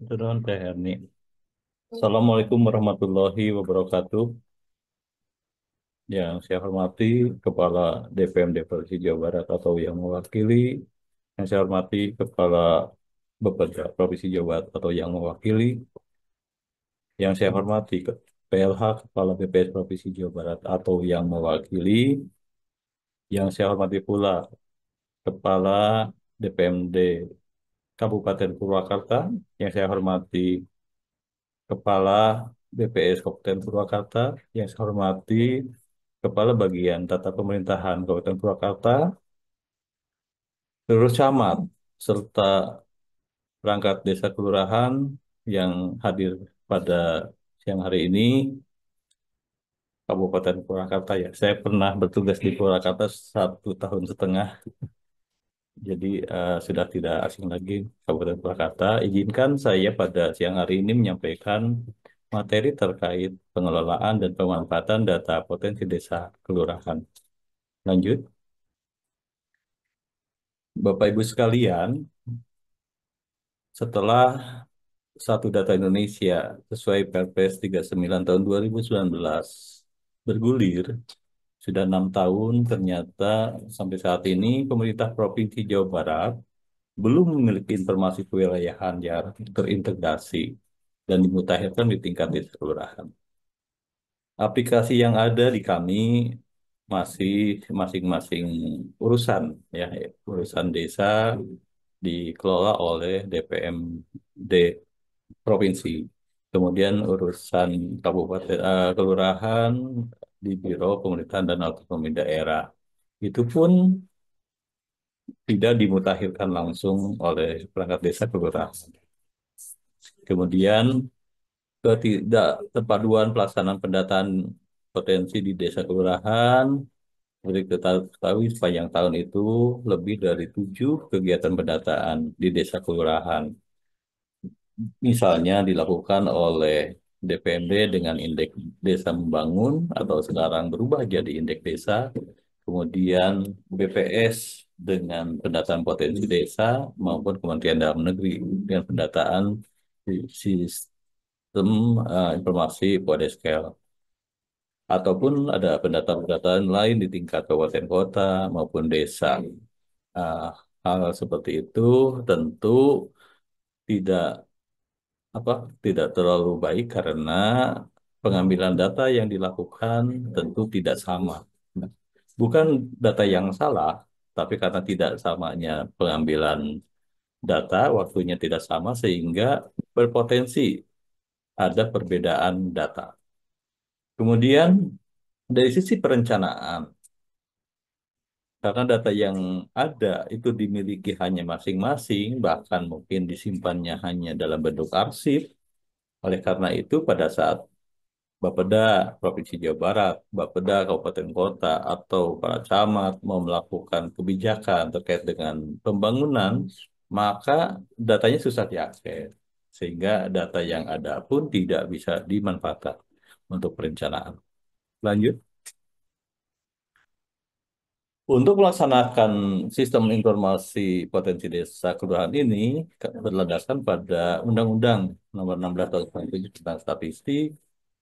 Turun Teh Herni. Assalamualaikum warahmatullahi wabarakatuh. Yang saya hormati Kepala DPMD Provinsi Jawa Barat atau yang mewakili, yang saya hormati Kepala Bapeda Provinsi Jawa Barat atau yang mewakili, yang saya hormati PLH Kepala BPS Provinsi Jawa Barat atau yang mewakili, yang saya hormati pula Kepala DPMD Kabupaten Purwakarta, yang saya hormati Kepala BPS Kabupaten Purwakarta, yang saya hormati Kepala Bagian Tata Pemerintahan Kabupaten Purwakarta, seluruh camat, serta perangkat desa kelurahan yang hadir pada siang hari ini, Kabupaten Purwakarta ya. Saya pernah bertugas di Purwakarta 1 tahun setengah, jadi sudah tidak asing lagi Kabupaten Purwakarta. Izinkan saya pada siang hari ini menyampaikan materi terkait pengelolaan dan pemanfaatan data potensi desa kelurahan. Lanjut, Bapak Ibu sekalian, setelah Satu Data Indonesia sesuai Perpres 39 tahun 2019 bergulir, sudah 6 tahun ternyata sampai saat ini pemerintah Provinsi Jawa Barat belum memiliki informasi kewilayahan yang terintegrasi dan dimutakhirkan di tingkat desa kelurahan. Aplikasi yang ada di kami masih masing-masing urusan ya, urusan desa dikelola oleh DPMD provinsi. Kemudian urusan kabupaten kelurahan di Biro Pemerintahan dan Otonomi Daerah. Itu pun tidak dimutakhirkan langsung oleh perangkat desa kelurahan. Kemudian ketidak terpaduan pelaksanaan pendataan potensi di desa kelurahan. Seperti kita ketahui sepanjang tahun itu lebih dari 7 kegiatan pendataan di desa kelurahan. Misalnya dilakukan oleh DPMD dengan indeks desa membangun atau sekarang berubah jadi indeks desa, kemudian BPS dengan pendataan potensi desa maupun Kementerian Dalam Negeri dengan pendataan sistem informasi Podeskel, ataupun ada pendataan-pendataan lain di tingkat kabupaten kota maupun desa. Ah, hal seperti itu tentu tidak apa tidak terlalu baik karena pengambilan data yang dilakukan tentu tidak sama. Nah, bukan data yang salah, tapi karena tidak samanya pengambilan data, waktunya tidak sama sehingga berpotensi ada perbedaan data. Kemudian dari sisi perencanaan, karena data yang ada itu dimiliki hanya masing-masing, bahkan mungkin disimpannya hanya dalam bentuk arsip. Oleh karena itu, pada saat Bapeda Provinsi Jawa Barat, Bapeda Kabupaten Kota, atau para camat mau melakukan kebijakan terkait dengan pembangunan, maka datanya susah diakses. Sehingga data yang ada pun tidak bisa dimanfaatkan untuk perencanaan. Lanjut. Untuk melaksanakan sistem informasi potensi desa kelurahan ini berlandaskan pada Undang-Undang Nomor 16 Tahun 2007 tentang Statistik,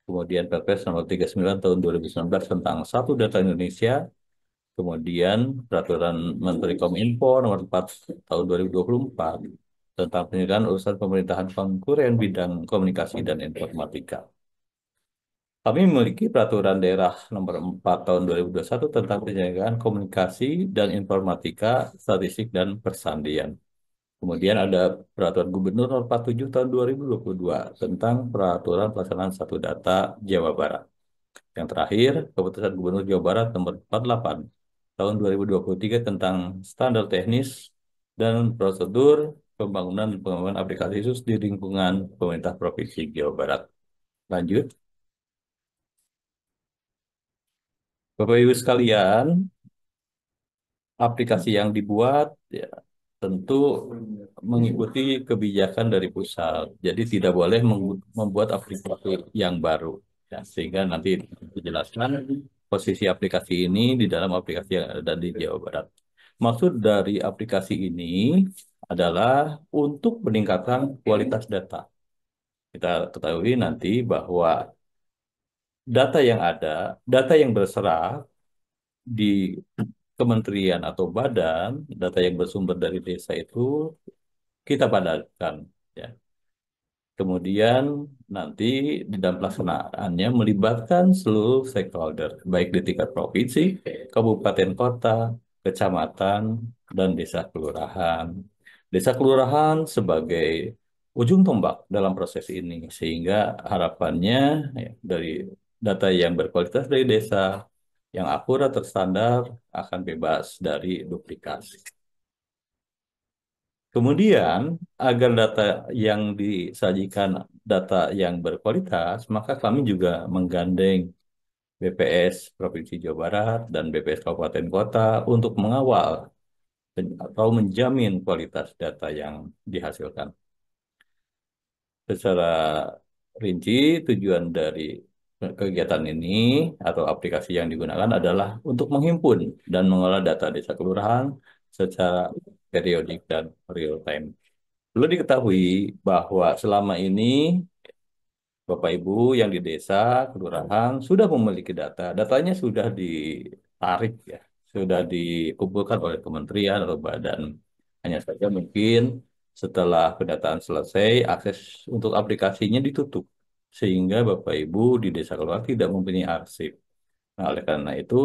kemudian Perpres Nomor 39 Tahun 2019 tentang Satu Data Indonesia, kemudian Peraturan Menteri Kominfo Nomor 4 Tahun 2024 tentang penyelenggaraan urusan pemerintahan konkuren bidang komunikasi dan informatika. Kami memiliki Peraturan Daerah Nomor 4 Tahun 2021 tentang penyelenggaraan komunikasi dan informatika, statistik, dan persandian. Kemudian ada Peraturan Gubernur Nomor 47 Tahun 2022 tentang Peraturan Pelaksanaan Satu Data Jawa Barat. Yang terakhir, Keputusan Gubernur Jawa Barat Nomor 48 Tahun 2023 tentang Standar Teknis dan Prosedur Pembangunan dan Pengembangan Aplikasi Khusus di Lingkungan Pemerintah Provinsi Jawa Barat. Lanjut. Bapak Ibu sekalian, aplikasi yang dibuat ya, tentu mengikuti kebijakan dari pusat. Jadi tidak boleh membuat aplikasi yang baru. Ya, sehingga nanti dijelaskan posisi aplikasi ini di dalam aplikasi yang ada di Jawa Barat. Maksud dari aplikasi ini adalah untuk peningkatan kualitas data. Kita ketahui nanti bahwa data yang ada, data yang berserah di kementerian atau badan, data yang bersumber dari desa itu kita padatkan. Ya. Kemudian nanti di dalam pelaksanaannya melibatkan seluruh stakeholder, baik di tingkat provinsi, kabupaten kota, kecamatan, dan desa kelurahan. Desa kelurahan sebagai ujung tombak dalam proses ini, sehingga harapannya ya, dari data yang berkualitas dari desa, yang akurat terstandar, akan bebas dari duplikasi. Kemudian, agar data yang disajikan data yang berkualitas, maka kami juga menggandeng BPS Provinsi Jawa Barat dan BPS Kabupaten Kota untuk mengawal atau menjamin kualitas data yang dihasilkan. Secara rinci, tujuan dari kegiatan ini atau aplikasi yang digunakan adalah untuk menghimpun dan mengolah data desa kelurahan secara periodik dan real time. Perlu diketahui bahwa selama ini Bapak Ibu yang di desa, kelurahan sudah memiliki data. Datanya sudah ditarik ya, sudah dikumpulkan oleh kementerian atau badan. Hanya saja mungkin setelah pendataan selesai, akses untuk aplikasinya ditutup. Sehingga Bapak Ibu di desa kelurahan tidak mempunyai arsip. Nah, oleh karena itu,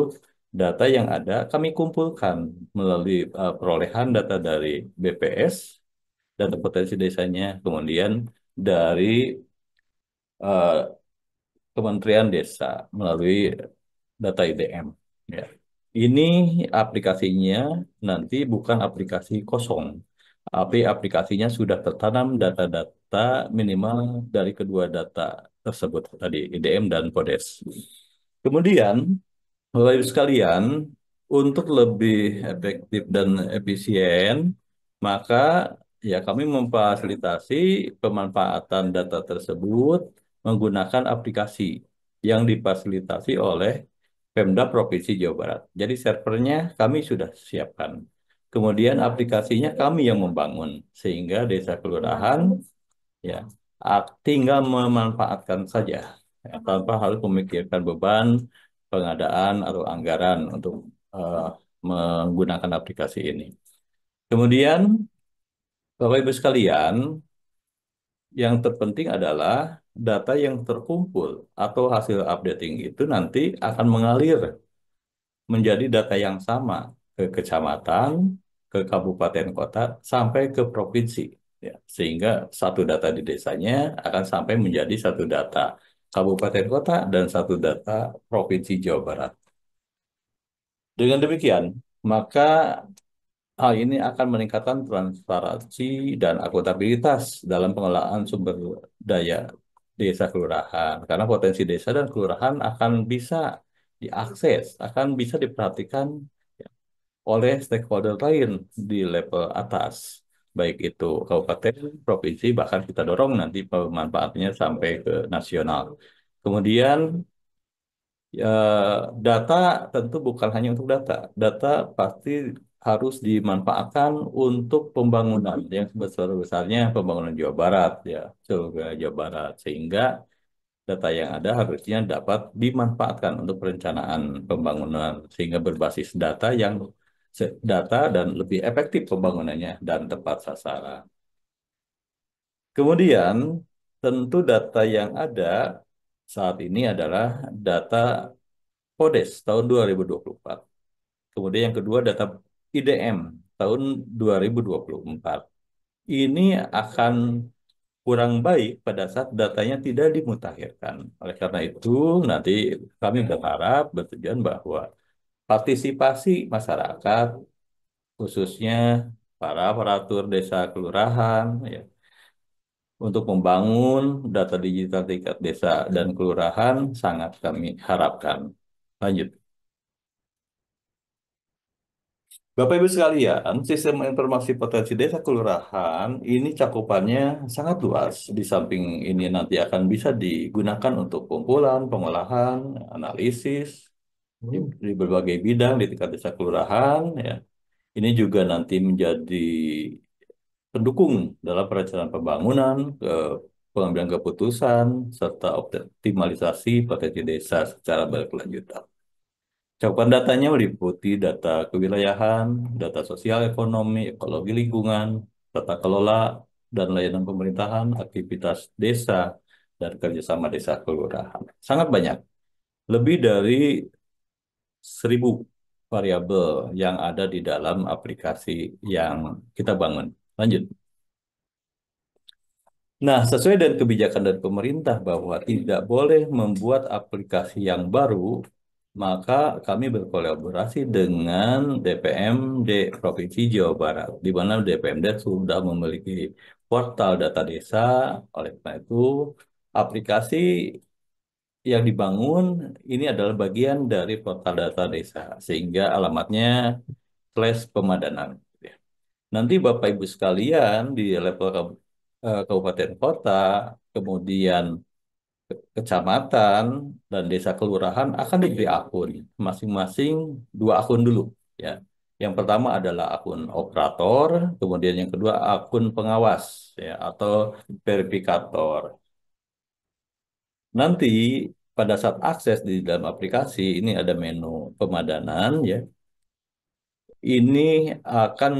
data yang ada kami kumpulkan melalui perolehan data dari BPS, data potensi desanya, kemudian dari eh, Kementerian Desa melalui data IDM. Ya. Ini aplikasinya nanti bukan aplikasi kosong, tapi aplikasinya sudah tertanam data-data minimal dari kedua data tersebut tadi IDM dan PODES. Kemudian Bapak Ibu sekalian, untuk lebih efektif dan efisien, maka ya kami memfasilitasi pemanfaatan data tersebut menggunakan aplikasi yang difasilitasi oleh Pemda Provinsi Jawa Barat. Jadi servernya kami sudah siapkan. Kemudian aplikasinya kami yang membangun, sehingga desa kelurahan ya tinggal memanfaatkan saja ya, tanpa harus memikirkan beban pengadaan atau anggaran untuk eh, menggunakan aplikasi ini. Kemudian Bapak Ibu sekalian, yang terpenting adalah data yang terkumpul atau hasil updating itu nanti akan mengalir menjadi data yang sama ke kecamatan, ke kabupaten kota, sampai ke provinsi. Ya, sehingga satu data di desanya akan sampai menjadi satu data kabupaten kota dan satu data provinsi Jawa Barat. Dengan demikian, maka hal ini akan meningkatkan transparansi dan akuntabilitas dalam pengelolaan sumber daya desa kelurahan. Karena potensi desa dan kelurahan akan bisa diakses, akan bisa diperhatikan oleh stakeholder lain di level atas, baik itu kabupaten, provinsi, bahkan kita dorong nanti pemanfaatnya sampai ke nasional. Kemudian data tentu bukan hanya untuk data, data pasti harus dimanfaatkan untuk pembangunan yang sebesar-besarnya pembangunan Jawa Barat ya, seluruh wilayah Jawa Barat, sehingga data yang ada harusnya dapat dimanfaatkan untuk perencanaan pembangunan sehingga berbasis data yang data dan lebih efektif pembangunannya dan tepat sasaran. Kemudian, tentu data yang ada saat ini adalah data PODES tahun 2024. Kemudian yang kedua data IDM tahun 2024. Ini akan kurang baik pada saat datanya tidak dimutakhirkan. Oleh karena itu, nanti kami berharap bertujuan bahwa partisipasi masyarakat, khususnya para aparatur desa kelurahan, ya, untuk membangun data digital tingkat desa dan kelurahan sangat kami harapkan. Lanjut. Bapak Ibu sekalian, sistem informasi potensi desa kelurahan ini cakupannya sangat luas. Di samping ini nanti akan bisa digunakan untuk kumpulan, pengolahan, analisis di berbagai bidang di tingkat desa kelurahan. Ya. Ini juga nanti menjadi pendukung dalam perencanaan pembangunan, pengambilan keputusan, serta optimalisasi potensi desa secara berkelanjutan. Cakupan datanya meliputi data kewilayahan, data sosial ekonomi, ekologi lingkungan, tata kelola, dan layanan pemerintahan, aktivitas desa, dan kerjasama desa kelurahan. Sangat banyak, lebih dari 1.000 variabel yang ada di dalam aplikasi yang kita bangun. Lanjut. Nah, sesuai dengan kebijakan dari pemerintah bahwa tidak boleh membuat aplikasi yang baru, maka kami berkolaborasi dengan DPMD Provinsi Jawa Barat, di mana DPMD sudah memiliki portal data desa. Oleh karena itu, aplikasi yang dibangun ini adalah bagian dari portal data desa, sehingga alamatnya /pemadanan. Nanti Bapak Ibu sekalian di level kabupaten kota, kemudian kecamatan dan desa kelurahan akan diberi akun, masing-masing 2 akun dulu, ya. Yang pertama adalah akun operator, kemudian yang kedua akun pengawas, ya, atau verifikator. Nanti pada saat akses di dalam aplikasi ini ada menu pemadanan, ya. Ini akan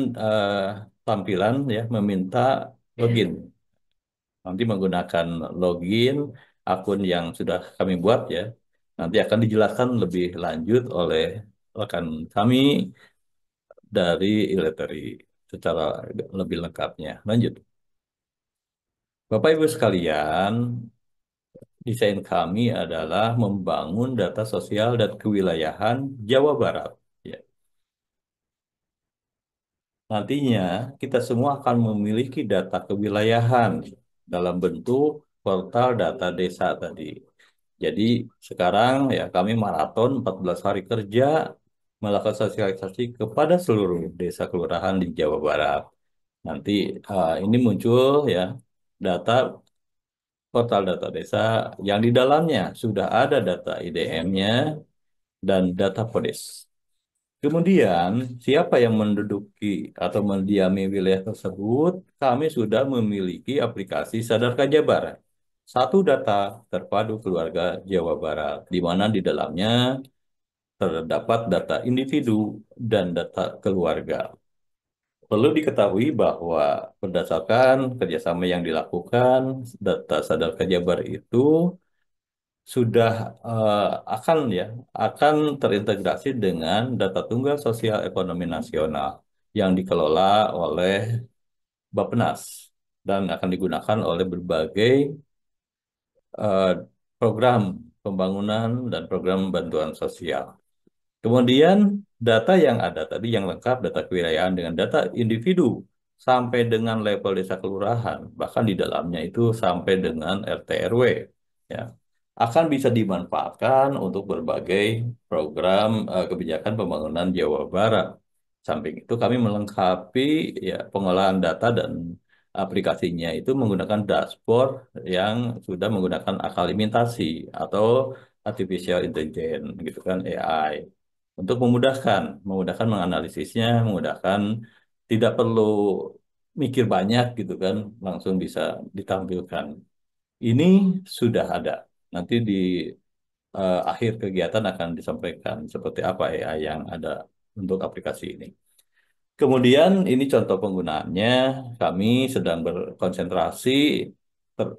tampilan, ya, meminta login. Nanti menggunakan login akun yang sudah kami buat, ya. Nanti akan dijelaskan lebih lanjut oleh rekan kami dari Illeteri secara lebih lengkapnya. Lanjut. Bapak Ibu sekalian, desain kami adalah membangun data sosial dan kewilayahan Jawa Barat. Ya. Nantinya kita semua akan memiliki data kewilayahan dalam bentuk portal data desa tadi. Jadi sekarang ya kami maraton 14 hari kerja melakukan sosialisasi kepada seluruh desa kelurahan di Jawa Barat. Nanti ini muncul, ya, data portal data desa yang di dalamnya sudah ada data IDM-nya dan data PODES. Kemudian, siapa yang menduduki atau mendiami wilayah tersebut, kami sudah memiliki aplikasi Sadar Jabar. Satu data terpadu keluarga Jawa Barat, di mana di dalamnya terdapat data individu dan data keluarga. Perlu diketahui bahwa berdasarkan kerjasama yang dilakukan, data Sadar Jabar itu sudah akan, ya, akan terintegrasi dengan data tunggal sosial ekonomi nasional yang dikelola oleh Bappenas dan akan digunakan oleh berbagai eh, program pembangunan dan program bantuan sosial. Kemudian data yang ada tadi yang lengkap, data kewilayahan dengan data individu sampai dengan level desa kelurahan, bahkan di dalamnya itu sampai dengan RT RW, ya, akan bisa dimanfaatkan untuk berbagai program kebijakan pembangunan Jawa Barat. Samping itu kami melengkapi, ya, pengolahan data dan aplikasinya itu menggunakan dashboard yang sudah menggunakan akal imitasi atau artificial intelligence, gitu kan, AI, untuk memudahkan menganalisisnya, memudahkan tidak perlu mikir banyak, gitu kan, langsung bisa ditampilkan. Ini sudah ada. Nanti di akhir kegiatan akan disampaikan seperti apa AI yang ada untuk aplikasi ini. Kemudian ini contoh penggunaannya, kami sedang berkonsentrasi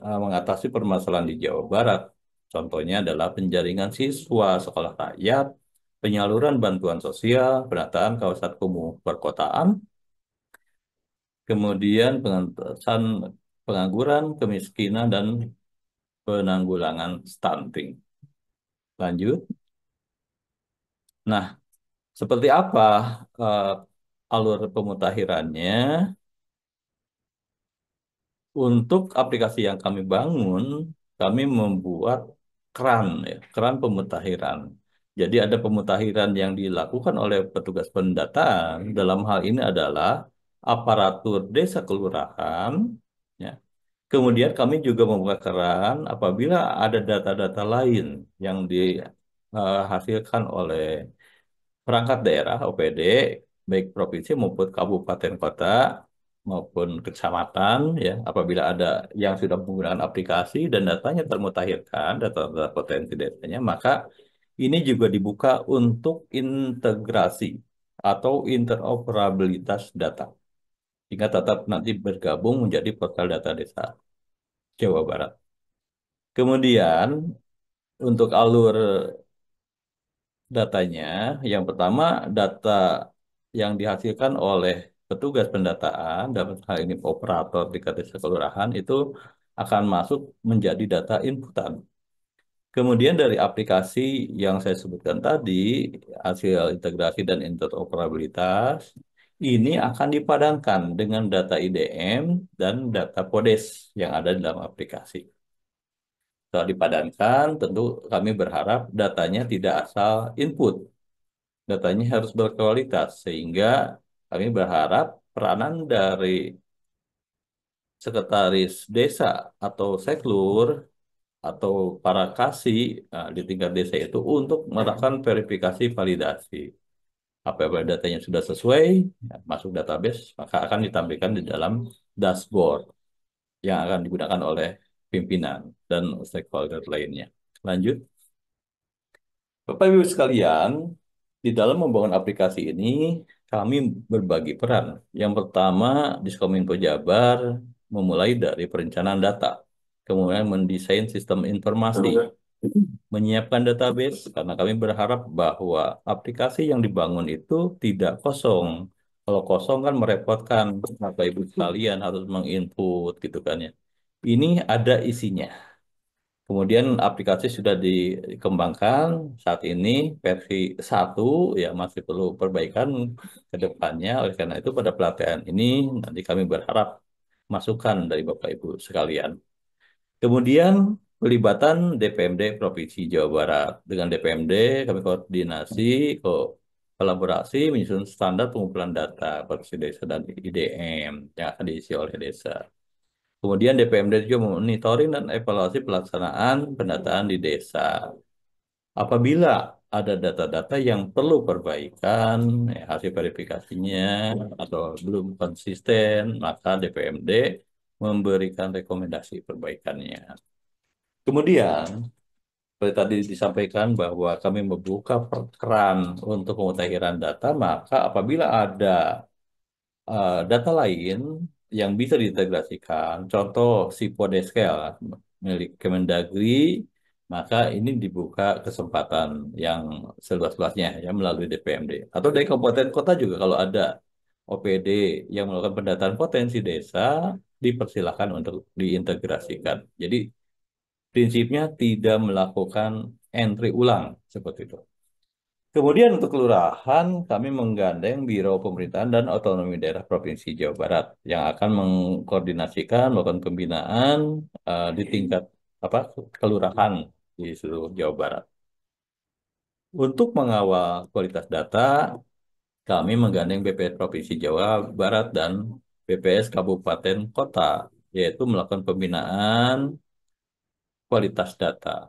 mengatasi permasalahan di Jawa Barat. Contohnya adalah penjaringan siswa sekolah rakyat, penyaluran bantuan sosial, penataan kawasan kumuh perkotaan, kemudian pengentasan pengangguran, kemiskinan, dan penanggulangan stunting. Lanjut. Nah, seperti apa eh, alur pemutakhirannya? Untuk aplikasi yang kami bangun, kami membuat keran, ya, keran pemutakhiran. Jadi ada pemutakhiran yang dilakukan oleh petugas pendataan. Dalam hal ini adalah aparatur desa kelurahan. Ya. Kemudian kami juga membuka keran apabila ada data-data lain yang dihasilkan oleh perangkat daerah OPD, baik provinsi maupun kabupaten kota, maupun kecamatan, ya, apabila ada yang sudah menggunakan aplikasi dan datanya termutakhirkan, data-data potensi datanya, maka ini juga dibuka untuk integrasi atau interoperabilitas data, sehingga tetap nanti bergabung menjadi portal data desa Jawa Barat. Kemudian untuk alur datanya, yang pertama data yang dihasilkan oleh petugas pendataan, dalam hal ini operator di desa kelurahan itu akan masuk menjadi data inputan. Kemudian dari aplikasi yang saya sebutkan tadi, hasil integrasi dan interoperabilitas, ini akan dipadankan dengan data IDM dan data PODES yang ada di dalam aplikasi. Setelah dipadankan, tentu kami berharap datanya tidak asal input, datanya harus berkualitas, sehingga kami berharap peranan dari sekretaris desa atau seklur atau para kasih di tingkat desa itu untuk melakukan verifikasi validasi. Apabila datanya sudah sesuai, ya, masuk database, maka akan ditampilkan di dalam dashboard yang akan digunakan oleh pimpinan dan stakeholder lainnya. Lanjut. Bapak Ibu sekalian, di dalam membangun aplikasi ini, kami berbagi peran. Yang pertama, Diskominfo Jabar memulai dari perencanaan data, kemudian mendesain sistem informasi, menyiapkan database, karena kami berharap bahwa aplikasi yang dibangun itu tidak kosong. Kalau kosong kan merepotkan, Bapak Ibu sekalian harus menginput gitu kan ya. Ini ada isinya. Kemudian aplikasi sudah dikembangkan, saat ini versi 1 ya masih perlu perbaikan ke depannya. Oleh karena itu pada pelatihan ini nanti kami berharap masukan dari Bapak Ibu sekalian. Kemudian pelibatan DPMD Provinsi Jawa Barat. Dengan DPMD kami koordinasi, kolaborasi menyusun standar pengumpulan data provinsi desa dan IDM yang akan diisi oleh desa. Kemudian DPMD juga monitoring dan evaluasi pelaksanaan pendataan di desa. Apabila ada data-data yang perlu perbaikan, hasil verifikasinya atau belum konsisten, maka DPMD memberikan rekomendasi perbaikannya. Kemudian, seperti tadi disampaikan bahwa kami membuka keran untuk pemutakhiran data, maka apabila ada data lain yang bisa diintegrasikan, contoh si Podeskel milik Kemendagri, maka ini dibuka kesempatan yang seluas-luasnya ya melalui DPMD. Atau dari kabupaten kota juga kalau ada OPD yang melakukan pendataan potensi desa, dipersilakan untuk diintegrasikan. Jadi prinsipnya tidak melakukan entry ulang seperti itu. Kemudian untuk kelurahan, kami menggandeng Biro Pemerintahan dan Otonomi Daerah Provinsi Jawa Barat yang akan mengkoordinasikan, melakukan pembinaan di tingkat apa kelurahan di seluruh Jawa Barat. Untuk mengawal kualitas data, kami menggandeng BPS Provinsi Jawa Barat dan BPS Kabupaten Kota, yaitu melakukan pembinaan kualitas data.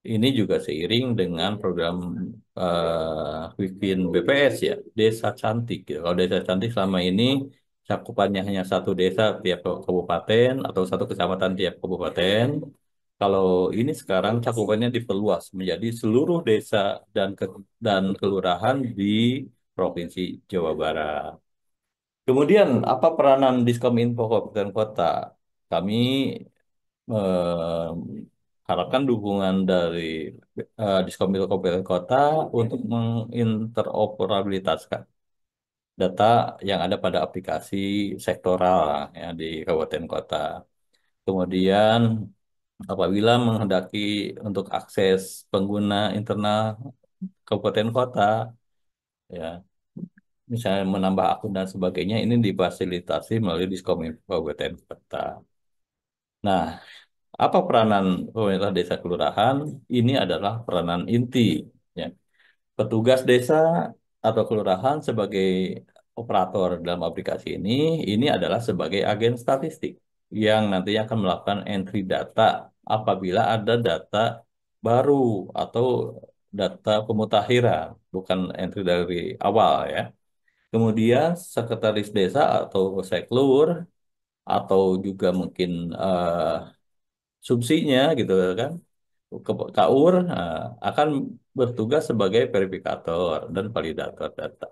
Ini juga seiring dengan program Within BPS ya, Desa Cantik. Gitu. Kalau Desa Cantik selama ini cakupannya hanya satu desa tiap kabupaten atau satu kecamatan tiap kabupaten. Kalau ini sekarang cakupannya diperluas menjadi seluruh desa dan kelurahan di Provinsi Jawa Barat. Kemudian apa peranan Diskominfo Kabupaten Kota? Kami harapkan dukungan dari Diskomil Kabupaten Kota untuk menginteroperabilitaskan data yang ada pada aplikasi sektoral ya, di kabupaten kota. Kemudian apabila menghendaki untuk akses pengguna internal kabupaten kota, ya misalnya menambah akun dan sebagainya, ini difasilitasi melalui Diskominfo Kabupaten Kota. Nah, apa peranan pemerintah desa kelurahan? Ini adalah peranan inti. Ya. Petugas desa atau kelurahan sebagai operator dalam aplikasi ini adalah sebagai agen statistik yang nantinya akan melakukan entry data apabila ada data baru atau data pemutakhiran, bukan entry dari awal ya. Kemudian sekretaris desa atau seklur atau juga mungkin subsinya gitu kan, KAUR akan bertugas sebagai verifikator dan validator data.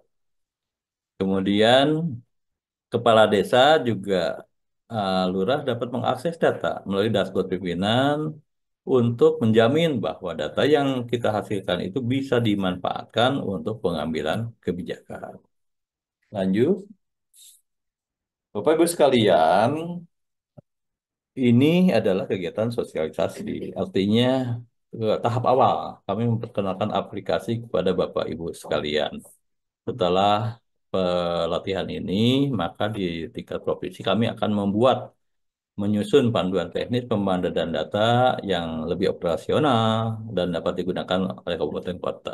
Kemudian kepala desa juga lurah dapat mengakses data melalui dashboard pimpinan untuk menjamin bahwa data yang kita hasilkan itu bisa dimanfaatkan untuk pengambilan kebijakan. Lanjut, Bapak Ibu sekalian, ini adalah kegiatan sosialisasi. Artinya tahap awal kami memperkenalkan aplikasi kepada Bapak Ibu sekalian. Setelah pelatihan ini, maka di tingkat provinsi kami akan menyusun panduan teknis pemandaran data yang lebih operasional dan dapat digunakan oleh kabupaten kota.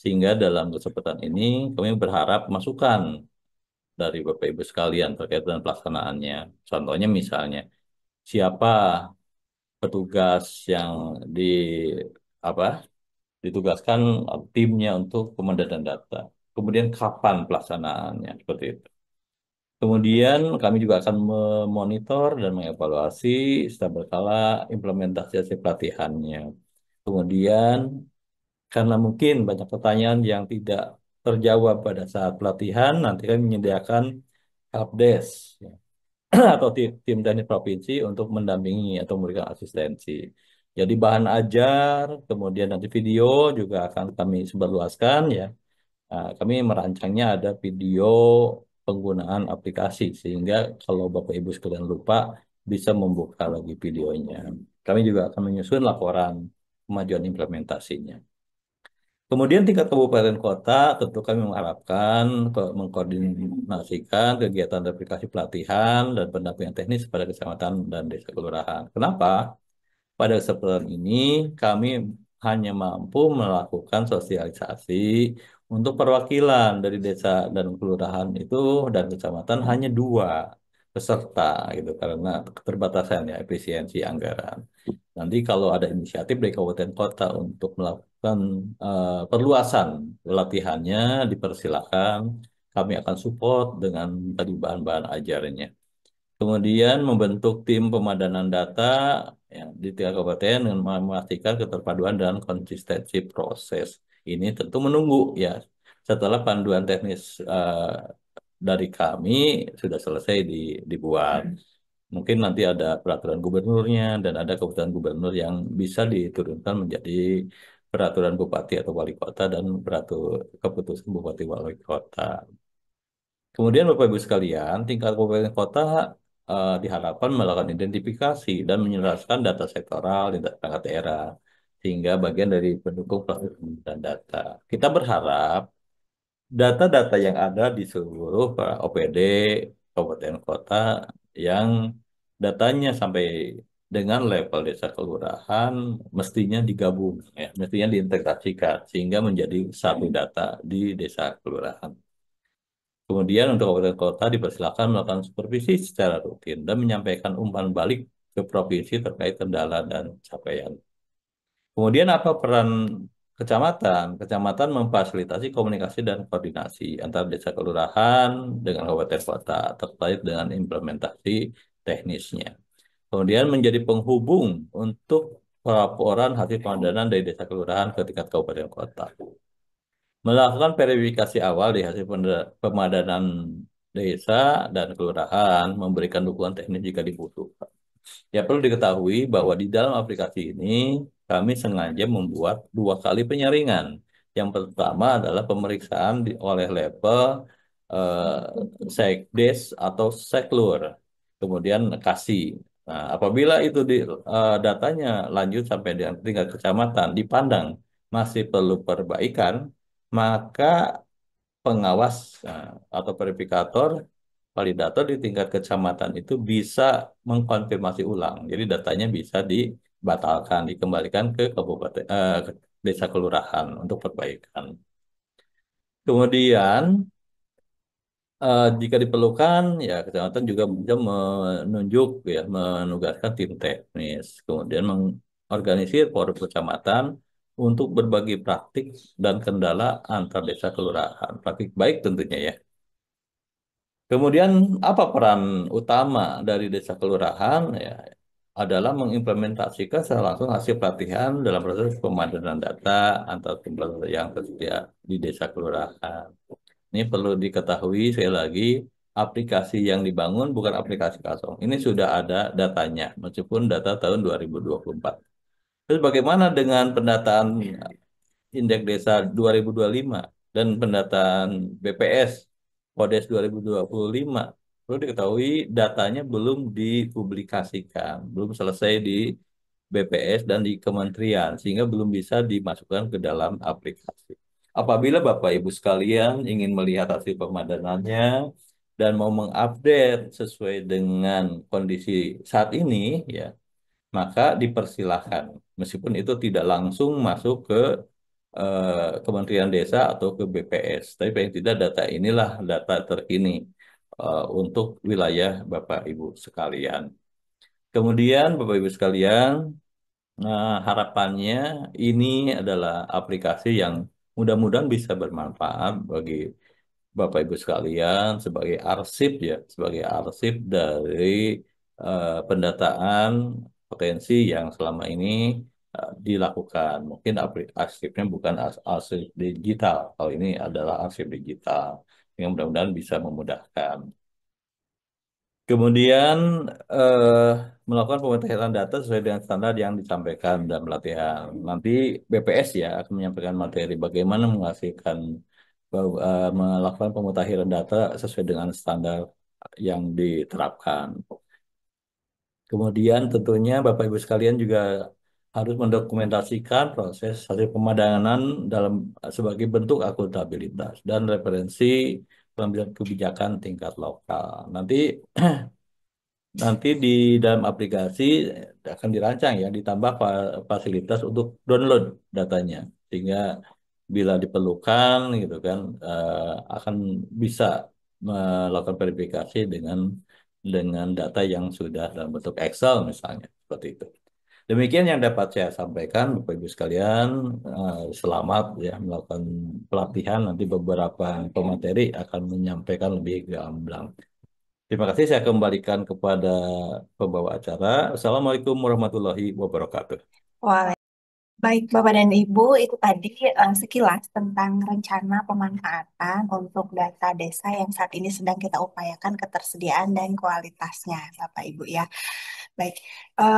Sehingga dalam kesempatan ini kami berharap masukan dari Bapak Ibu sekalian terkait dengan pelaksanaannya. Contohnya misalnya, siapa petugas yang di apa ditugaskan timnya untuk pemandaran data. Kemudian kapan pelaksanaannya seperti itu. Kemudian kami juga akan memonitor dan mengevaluasi secara berkala implementasi hasil pelatihannya. Kemudian karena mungkin banyak pertanyaan yang tidak terjawab pada saat pelatihan, nanti kami menyediakan helpdesk ya, atau tim teknis provinsi untuk mendampingi atau memberikan asistensi. Jadi bahan ajar, kemudian nanti video juga akan kami sebarluaskan ya. Kami merancangnya ada video penggunaan aplikasi sehingga kalau Bapak Ibu sekalian lupa bisa membuka lagi videonya. Kami juga akan menyusun laporan kemajuan implementasinya. Kemudian tingkat kabupaten kota tentu kami mengharapkan mengkoordinasikan kegiatan aplikasi pelatihan dan pendampingan teknis pada kecamatan dan desa kelurahan. Kenapa? Pada kesempatan ini kami hanya mampu melakukan sosialisasi untuk perwakilan dari desa dan kelurahan itu dan kecamatan hanya dua peserta gitu karena keterbatasan ya efisiensi anggaran. Nanti kalau ada inisiatif dari kabupaten kota untuk melakukan perluasan pelatihannya dipersilakan. Kami akan support dengan tadi bahan-bahan ajarnya. Kemudian membentuk tim pemadanan data ya, di tingkat kabupaten dengan memastikan keterpaduan dan konsistensi proses. Ini tentu menunggu ya setelah panduan teknis dari kami sudah selesai dibuat. Mungkin nanti ada peraturan gubernurnya dan ada keputusan gubernur yang bisa diturunkan menjadi peraturan bupati atau wali kota dan keputusan bupati wali kota. Kemudian Bapak Ibu sekalian, tingkat kabupaten kota diharapkan melakukan identifikasi dan menyelaraskan data sektoral di perangkat daerah sehingga bagian dari pendukung proses pembentukan data. Kita berharap data-data yang ada di seluruh OPD kabupaten kota yang datanya sampai dengan level desa kelurahan mestinya digabung ya, mestinya diintegrasikan sehingga menjadi satu data di desa kelurahan. Kemudian untuk kabupaten kota dipersilakan melakukan supervisi secara rutin dan menyampaikan umpan balik ke provinsi terkait kendala dan capaian. Kemudian apa peran kecamatan? Kecamatan memfasilitasi komunikasi dan koordinasi antara desa kelurahan dengan kabupaten kota terkait dengan implementasi teknisnya. Kemudian menjadi penghubung untuk pelaporan hasil pengadaan dari desa kelurahan ke tingkat kabupaten kota. Melakukan verifikasi awal di hasil pemadanan desa dan kelurahan, memberikan dukungan teknis jika dibutuhkan. Ya perlu diketahui bahwa di dalam aplikasi ini kami sengaja membuat dua kali penyaringan. Yang pertama adalah pemeriksaan oleh level sekdes atau seklur, kemudian kasih. Nah, apabila itu datanya lanjut sampai di tingkat kecamatan dipandang masih perlu perbaikan, maka pengawas atau verifikator validator di tingkat kecamatan itu bisa mengkonfirmasi ulang. Jadi datanya bisa dibatalkan, dikembalikan ke ke desa kelurahan untuk perbaikan. Kemudian jika diperlukan ya kecamatan juga bisa menunjuk ya menugaskan tim teknis, kemudian mengorganisir forum kecamatan untuk berbagi praktik dan kendala antar desa kelurahan. Praktik baik tentunya ya. Kemudian apa peran utama dari desa kelurahan? Ya, adalah mengimplementasikan secara langsung hasil pelatihan dalam proses pemadanan data antar sumber yang tersedia di desa kelurahan. Ini perlu diketahui sekali lagi, aplikasi yang dibangun bukan aplikasi kosong. Ini sudah ada datanya, meskipun data tahun 2024. Terus bagaimana dengan pendataan Indeks Desa 2025 dan pendataan BPS Kodes 2025? Perlu diketahui datanya belum dipublikasikan, belum selesai di BPS dan di kementerian, sehingga belum bisa dimasukkan ke dalam aplikasi. Apabila Bapak Ibu sekalian ingin melihat hasil pemadanannya dan mau mengupdate sesuai dengan kondisi saat ini, ya, maka dipersilahkan. Meskipun itu tidak langsung masuk ke Kementerian Desa atau ke BPS, tapi paling tidak data inilah data terkini untuk wilayah Bapak Ibu sekalian. Kemudian Bapak Ibu sekalian, harapannya ini adalah aplikasi yang mudah-mudahan bisa bermanfaat bagi Bapak Ibu sekalian sebagai arsip ya, sebagai arsip dari pendataan potensi yang selama ini dilakukan. Mungkin arsipnya bukan arsip digital, kalau ini adalah arsip digital yang mudah-mudahan bisa memudahkan. Kemudian eh, melakukan pemutahiran data sesuai dengan standar yang disampaikan dalam pelatihan. Nanti BPS ya akan menyampaikan materi bagaimana menghasilkan melakukan pemutakhiran data sesuai dengan standar yang diterapkan. Kemudian tentunya Bapak Ibu sekalian juga harus mendokumentasikan proses hasil pemadangan dalam sebagai bentuk akuntabilitas dan referensi pengambilan kebijakan tingkat lokal. Nanti di dalam aplikasi akan dirancang ya, ditambah fasilitas untuk download datanya, sehingga bila diperlukan gitu kan akan bisa melakukan verifikasi dengan data yang sudah dalam bentuk Excel misalnya seperti itu. Demikian yang dapat saya sampaikan, Bapak Ibu sekalian. Selamat ya melakukan pelatihan. Nanti beberapa pemateri akan menyampaikan lebih gamblang. Terima kasih, saya kembalikan kepada pembawa acara. Assalamualaikum warahmatullahi wabarakatuh. Wah, baik Bapak dan Ibu, itu tadi sekilas tentang rencana pemanfaatan untuk data desa yang saat ini sedang kita upayakan ketersediaan dan kualitasnya, Bapak Ibu ya. Baik,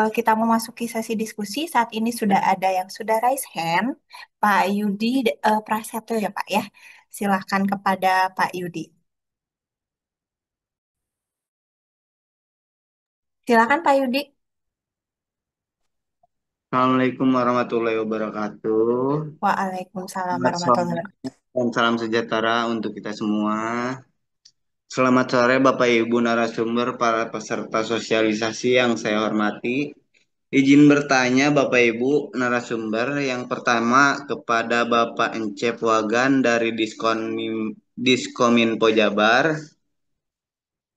kita memasuki sesi diskusi. Saat ini sudah ada yang sudah raise hand, Pak Yudi Prasetyo ya Pak ya. Silahkan kepada Pak Yudi. Silakan Pak Yudi. Assalamualaikum warahmatullahi wabarakatuh. Waalaikumsalam Selamat warahmatullahi wabarakatuh. dan salam sejahtera untuk kita semua. Selamat sore Bapak Ibu narasumber, para peserta sosialisasi yang saya hormati. Izin bertanya Bapak Ibu narasumber, yang pertama kepada Bapak Encep Wagan dari Diskominfo Jabar.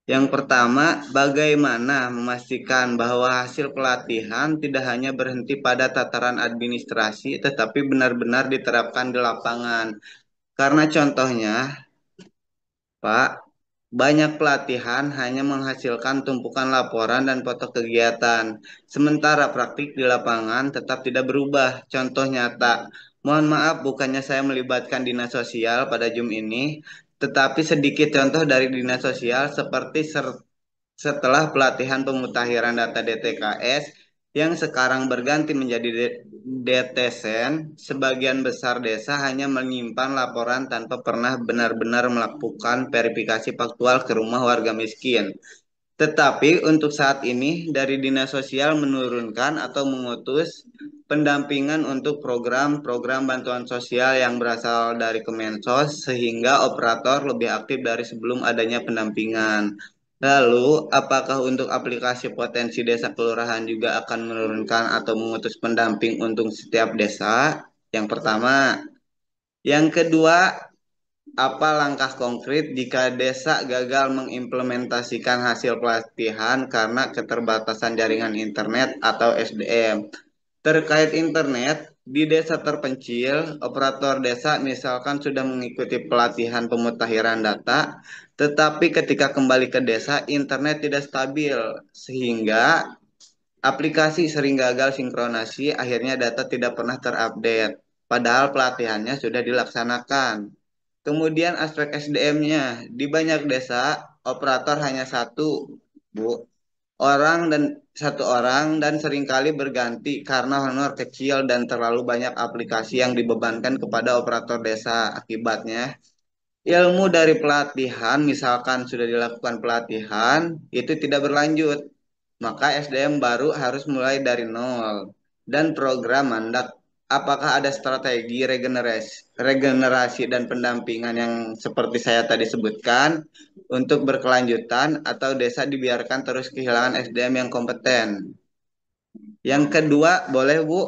Yang pertama, bagaimana memastikan bahwa hasil pelatihan tidak hanya berhenti pada tataran administrasi, tetapi benar-benar diterapkan di lapangan. Karena contohnya, Pak, banyak pelatihan hanya menghasilkan tumpukan laporan dan foto kegiatan, sementara praktik di lapangan tetap tidak berubah. Contoh nyata, mohon maaf bukannya saya melibatkan dinas sosial pada Zoom ini, tetapi sedikit contoh dari dinas sosial seperti setelah pelatihan pemutakhiran data DTKS yang sekarang berganti menjadi DTSEN, sebagian besar desa hanya menyimpan laporan tanpa pernah benar-benar melakukan verifikasi faktual ke rumah warga miskin. Tetapi untuk saat ini dari Dinas Sosial menurunkan atau mengutus pendampingan untuk program-program bantuan sosial yang berasal dari Kemensos sehingga operator lebih aktif dari sebelum adanya pendampingan. Lalu, apakah untuk aplikasi potensi desa kelurahan juga akan menurunkan atau mengutus pendamping untuk setiap desa? Yang pertama. Yang kedua, apa langkah konkret jika desa gagal mengimplementasikan hasil pelatihan karena keterbatasan jaringan internet atau SDM? Terkait internet, di desa terpencil, operator desa misalkan sudah mengikuti pelatihan pemutakhiran data, tetapi ketika kembali ke desa, internet tidak stabil, sehingga aplikasi sering gagal sinkronasi, akhirnya data tidak pernah terupdate. Padahal pelatihannya sudah dilaksanakan. Kemudian aspek SDM-nya, di banyak desa, operator hanya satu, Bu. Satu orang dan seringkali berganti karena honor kecil dan terlalu banyak aplikasi yang dibebankan kepada operator desa. Akibatnya, ilmu dari pelatihan, misalkan sudah dilakukan pelatihan, itu tidak berlanjut. Maka SDM baru harus mulai dari nol. Dan program mandat, apakah ada strategi regenerasi dan pendampingan yang seperti saya tadi sebutkan untuk berkelanjutan atau desa dibiarkan terus kehilangan SDM yang kompeten? Yang kedua, boleh Bu?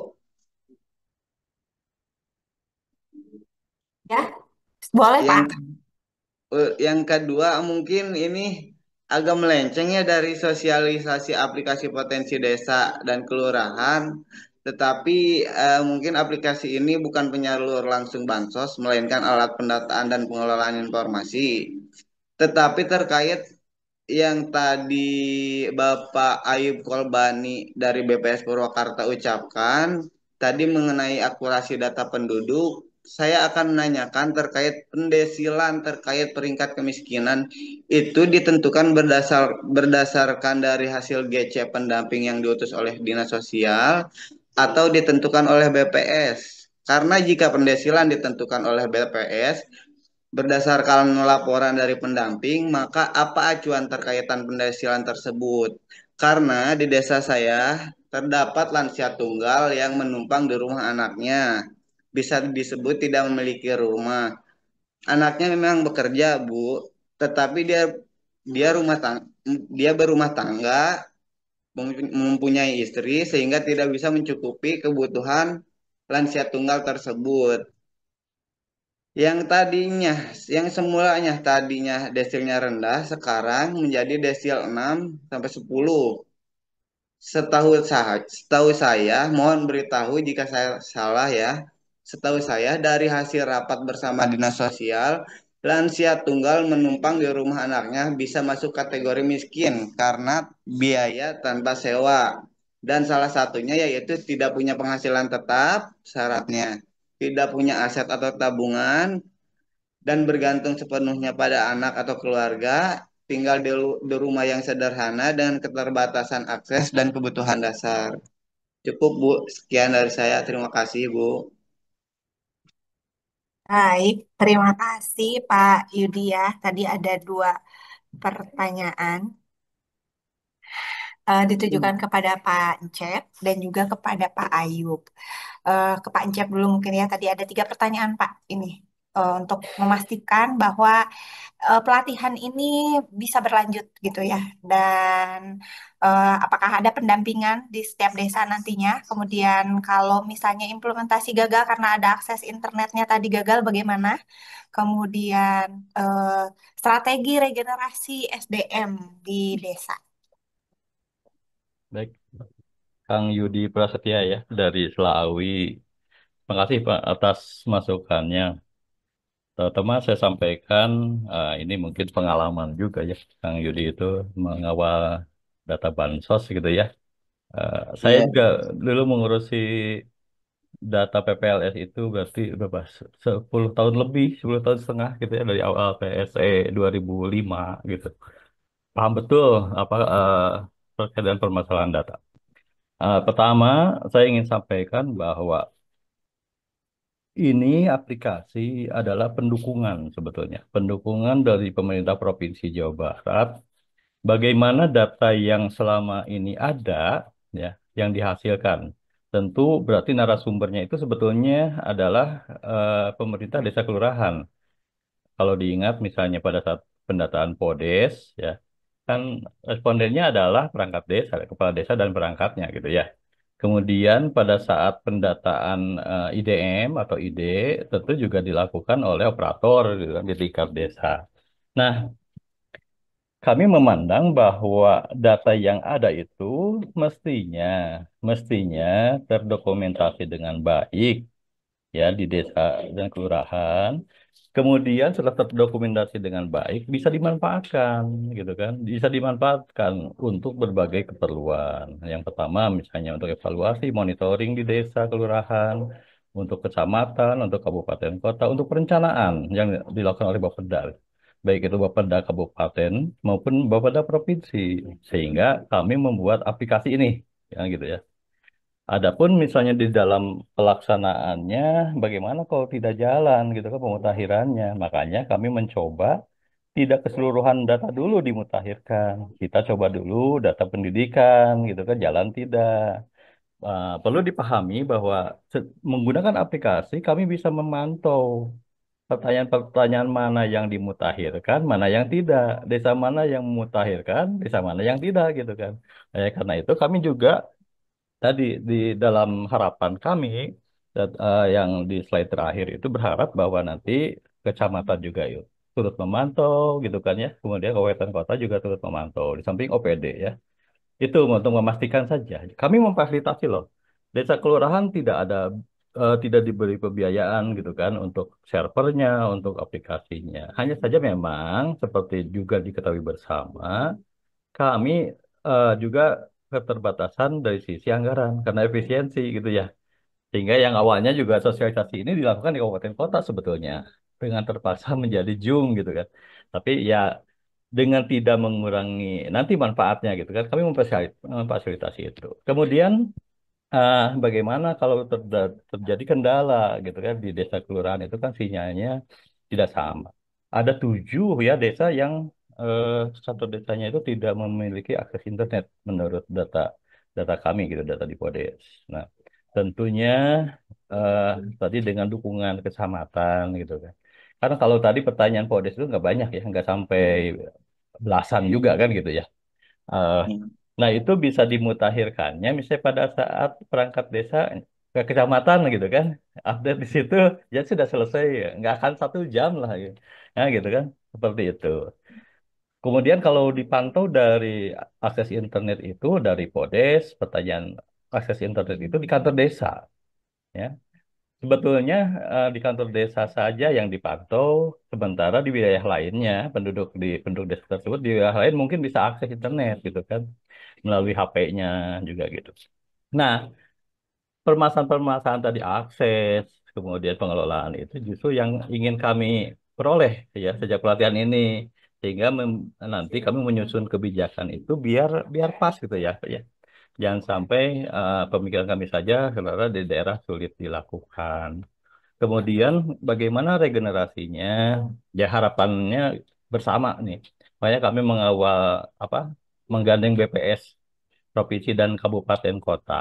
Ya, boleh Pak. Yang yang kedua mungkin ini agak melenceng ya dari sosialisasi aplikasi potensi desa dan kelurahan, tetapi mungkin aplikasi ini bukan penyalur langsung bansos, melainkan alat pendataan dan pengelolaan informasi. Tetapi terkait yang tadi Bapak Ayub Kolbani dari BPS Purwakarta ucapkan, tadi mengenai akurasi data penduduk, saya akan menanyakan terkait pendesilan terkait peringkat kemiskinan itu ditentukan berdasarkan dari hasil GC pendamping yang diutus oleh Dinas Sosial atau ditentukan oleh BPS. Karena jika pendesilan ditentukan oleh BPS, berdasarkan laporan dari pendamping, maka apa acuan terkaitan pendesilan tersebut? Karena di desa saya terdapat lansia tunggal yang menumpang di rumah anaknya. Bisa disebut tidak memiliki rumah. Anaknya memang bekerja, Bu, tetapi dia dia berumah tangga, mempunyai istri sehingga tidak bisa mencukupi kebutuhan lansia tunggal tersebut. Yang semulanya tadinya desilnya rendah, sekarang menjadi desil 6 sampai 10. Setahu saya, mohon beritahu jika saya salah ya. Setahu saya dari hasil rapat bersama Dinas Sosial, lansia tunggal menumpang di rumah anaknya bisa masuk kategori miskin karena biaya tanpa sewa. Dan salah satunya yaitu tidak punya penghasilan tetap, syaratnya tidak punya aset atau tabungan, dan bergantung sepenuhnya pada anak atau keluarga, tinggal di rumah yang sederhana dengan keterbatasan akses dan kebutuhan dasar. Cukup, Bu. Sekian dari saya. Terima kasih, Bu. Baik, terima kasih Pak Yudi ya. Tadi ada dua pertanyaan ditujukan kepada Pak Encep dan juga kepada Pak Ayub. Ke Pak Encep dulu mungkin ya. Tadi ada tiga pertanyaan Pak ini untuk memastikan bahwa pelatihan ini bisa berlanjut gitu ya. Dan apakah ada pendampingan di setiap desa nantinya? Kemudian kalau misalnya implementasi gagal karena ada akses internetnya tadi gagal, bagaimana? Kemudian strategi regenerasi SDM di desa. Baik, Kang Yudi Prasetya ya dari Selawi. Terima kasih Pak atas masukannya. Terutama saya sampaikan ini mungkin pengalaman juga ya, Kang Yudi itu mengawal data bansos gitu ya. Saya Iya, juga dulu mengurusi data PPLS itu berarti berapa? 10 tahun lebih, 10 tahun setengah gitu ya dari awal PSE 2005 gitu. Paham betul apa terkait dengan permasalahan data. Pertama, saya ingin sampaikan bahwa ini aplikasi adalah pendukungan sebetulnya, pendukungan dari pemerintah Provinsi Jawa Barat. Bagaimana data yang selama ini ada, ya, yang dihasilkan. Tentu berarti narasumbernya itu sebetulnya adalah pemerintah desa kelurahan. Kalau diingat misalnya pada saat pendataan PODES, ya, kan respondennya adalah perangkat desa, kepala desa dan perangkatnya gitu ya. Kemudian pada saat pendataan IDM atau ID tentu juga dilakukan oleh operator gitu kan, di tingkat desa. Nah, kami memandang bahwa data yang ada itu mestinya mestinya terdokumentasi dengan baik ya di desa dan kelurahan. Kemudian setelah terdokumentasi dengan baik bisa dimanfaatkan gitu kan. Bisa dimanfaatkan untuk berbagai keperluan. Yang pertama misalnya untuk evaluasi, monitoring di desa, kelurahan, untuk kecamatan, untuk kabupaten kota, untuk perencanaan yang dilakukan oleh Bapeda. Baik itu Bapeda kabupaten maupun Bapeda provinsi. Sehingga kami membuat aplikasi ini ya gitu ya. Adapun misalnya di dalam pelaksanaannya, bagaimana kalau tidak jalan gitu kan pemutakhirannya. Makanya kami mencoba tidak keseluruhan data dulu dimutakhirkan. Kita coba dulu data pendidikan gitu kan, jalan tidak. Perlu dipahami bahwa menggunakan aplikasi kami bisa memantau pertanyaan-pertanyaan mana yang dimutakhirkan, mana yang tidak. Desa mana yang memutakhirkan, desa mana yang tidak gitu kan. Karena itu kami juga tadi di dalam harapan kami yang di slide terakhir itu berharap bahwa nanti kecamatan juga yuk turut memantau gitu kan ya. Kemudian kabupaten kota juga turut memantau di samping OPD ya. Itu untuk memastikan saja. Kami memfasilitasi loh. Desa kelurahan tidak diberi pembiayaan gitu kan untuk servernya, untuk aplikasinya. Hanya saja memang seperti juga diketahui bersama kami juga keterbatasan dari sisi anggaran karena efisiensi gitu ya. Sehingga yang awalnya juga sosialisasi ini dilakukan di kabupaten kota sebetulnya dengan terpaksa menjadi Zoom gitu kan. Tapi ya dengan tidak mengurangi nanti manfaatnya gitu kan. Kami memfasilitasi itu. Kemudian bagaimana kalau terjadi kendala gitu kan di desa kelurahan itu kan sinyalnya tidak sama. Ada 7 ya desa yang eh, satu desanya itu tidak memiliki akses internet menurut data data kami gitu, data di Podes. Nah, tentunya eh, tadi dengan dukungan kecamatan gitu kan. Karena kalau tadi pertanyaan Podes itu nggak banyak ya, nggak sampai belasan juga kan gitu ya. Eh, Hmm. nah, itu bisa dimutakhirkannya misalnya pada saat perangkat desa ke kecamatan gitu kan. Update di situ ya sudah selesai ya. Nggak akan 1 jam lah gitu. Ya, gitu kan. Seperti itu. Kemudian kalau dipantau dari akses internet itu dari Podes, pertanyaan akses internet itu di kantor desa. Ya. Sebetulnya di kantor desa saja yang dipantau, sementara di wilayah lainnya penduduk desa tersebut di wilayah lain mungkin bisa akses internet gitu kan melalui HP-nya juga gitu. Nah, permasalahan-permasalahan tadi akses, kemudian pengelolaan itu justru yang ingin kami peroleh ya sejak pelatihan ini sehingga nanti kami menyusun kebijakan itu biar biar pas gitu ya, Pak, ya. Jangan sampai pemikiran kami saja sebenarnya di daerah sulit dilakukan. Kemudian bagaimana regenerasinya? Ya harapannya bersama nih. Makanya kami mengawal apa? Menggandeng BPS provinsi dan kabupaten kota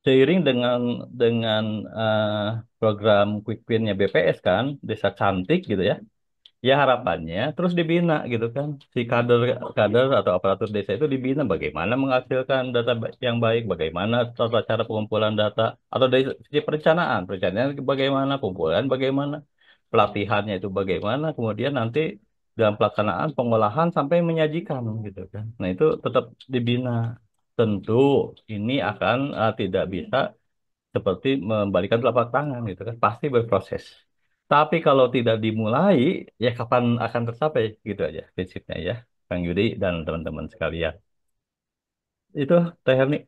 seiring dengan program Quick Win-nya BPS kan, Desa Cantik gitu ya. Ya harapannya terus dibina gitu kan. Si kader atau aparatur desa itu dibina bagaimana menghasilkan data yang baik, bagaimana tata cara pengumpulan data atau dari sisi perencanaan, perencanaan bagaimana, pengumpulan bagaimana, pelatihannya itu bagaimana, kemudian nanti dalam pelaksanaan pengolahan sampai menyajikan gitu kan. Nah, itu tetap dibina. Tentu ini akan tidak bisa seperti membalikan telapak tangan gitu kan pasti berproses tapi kalau tidak dimulai ya kapan akan tercapai gitu aja prinsipnya ya Kang Yudi dan teman-teman sekalian itu Teh Herni.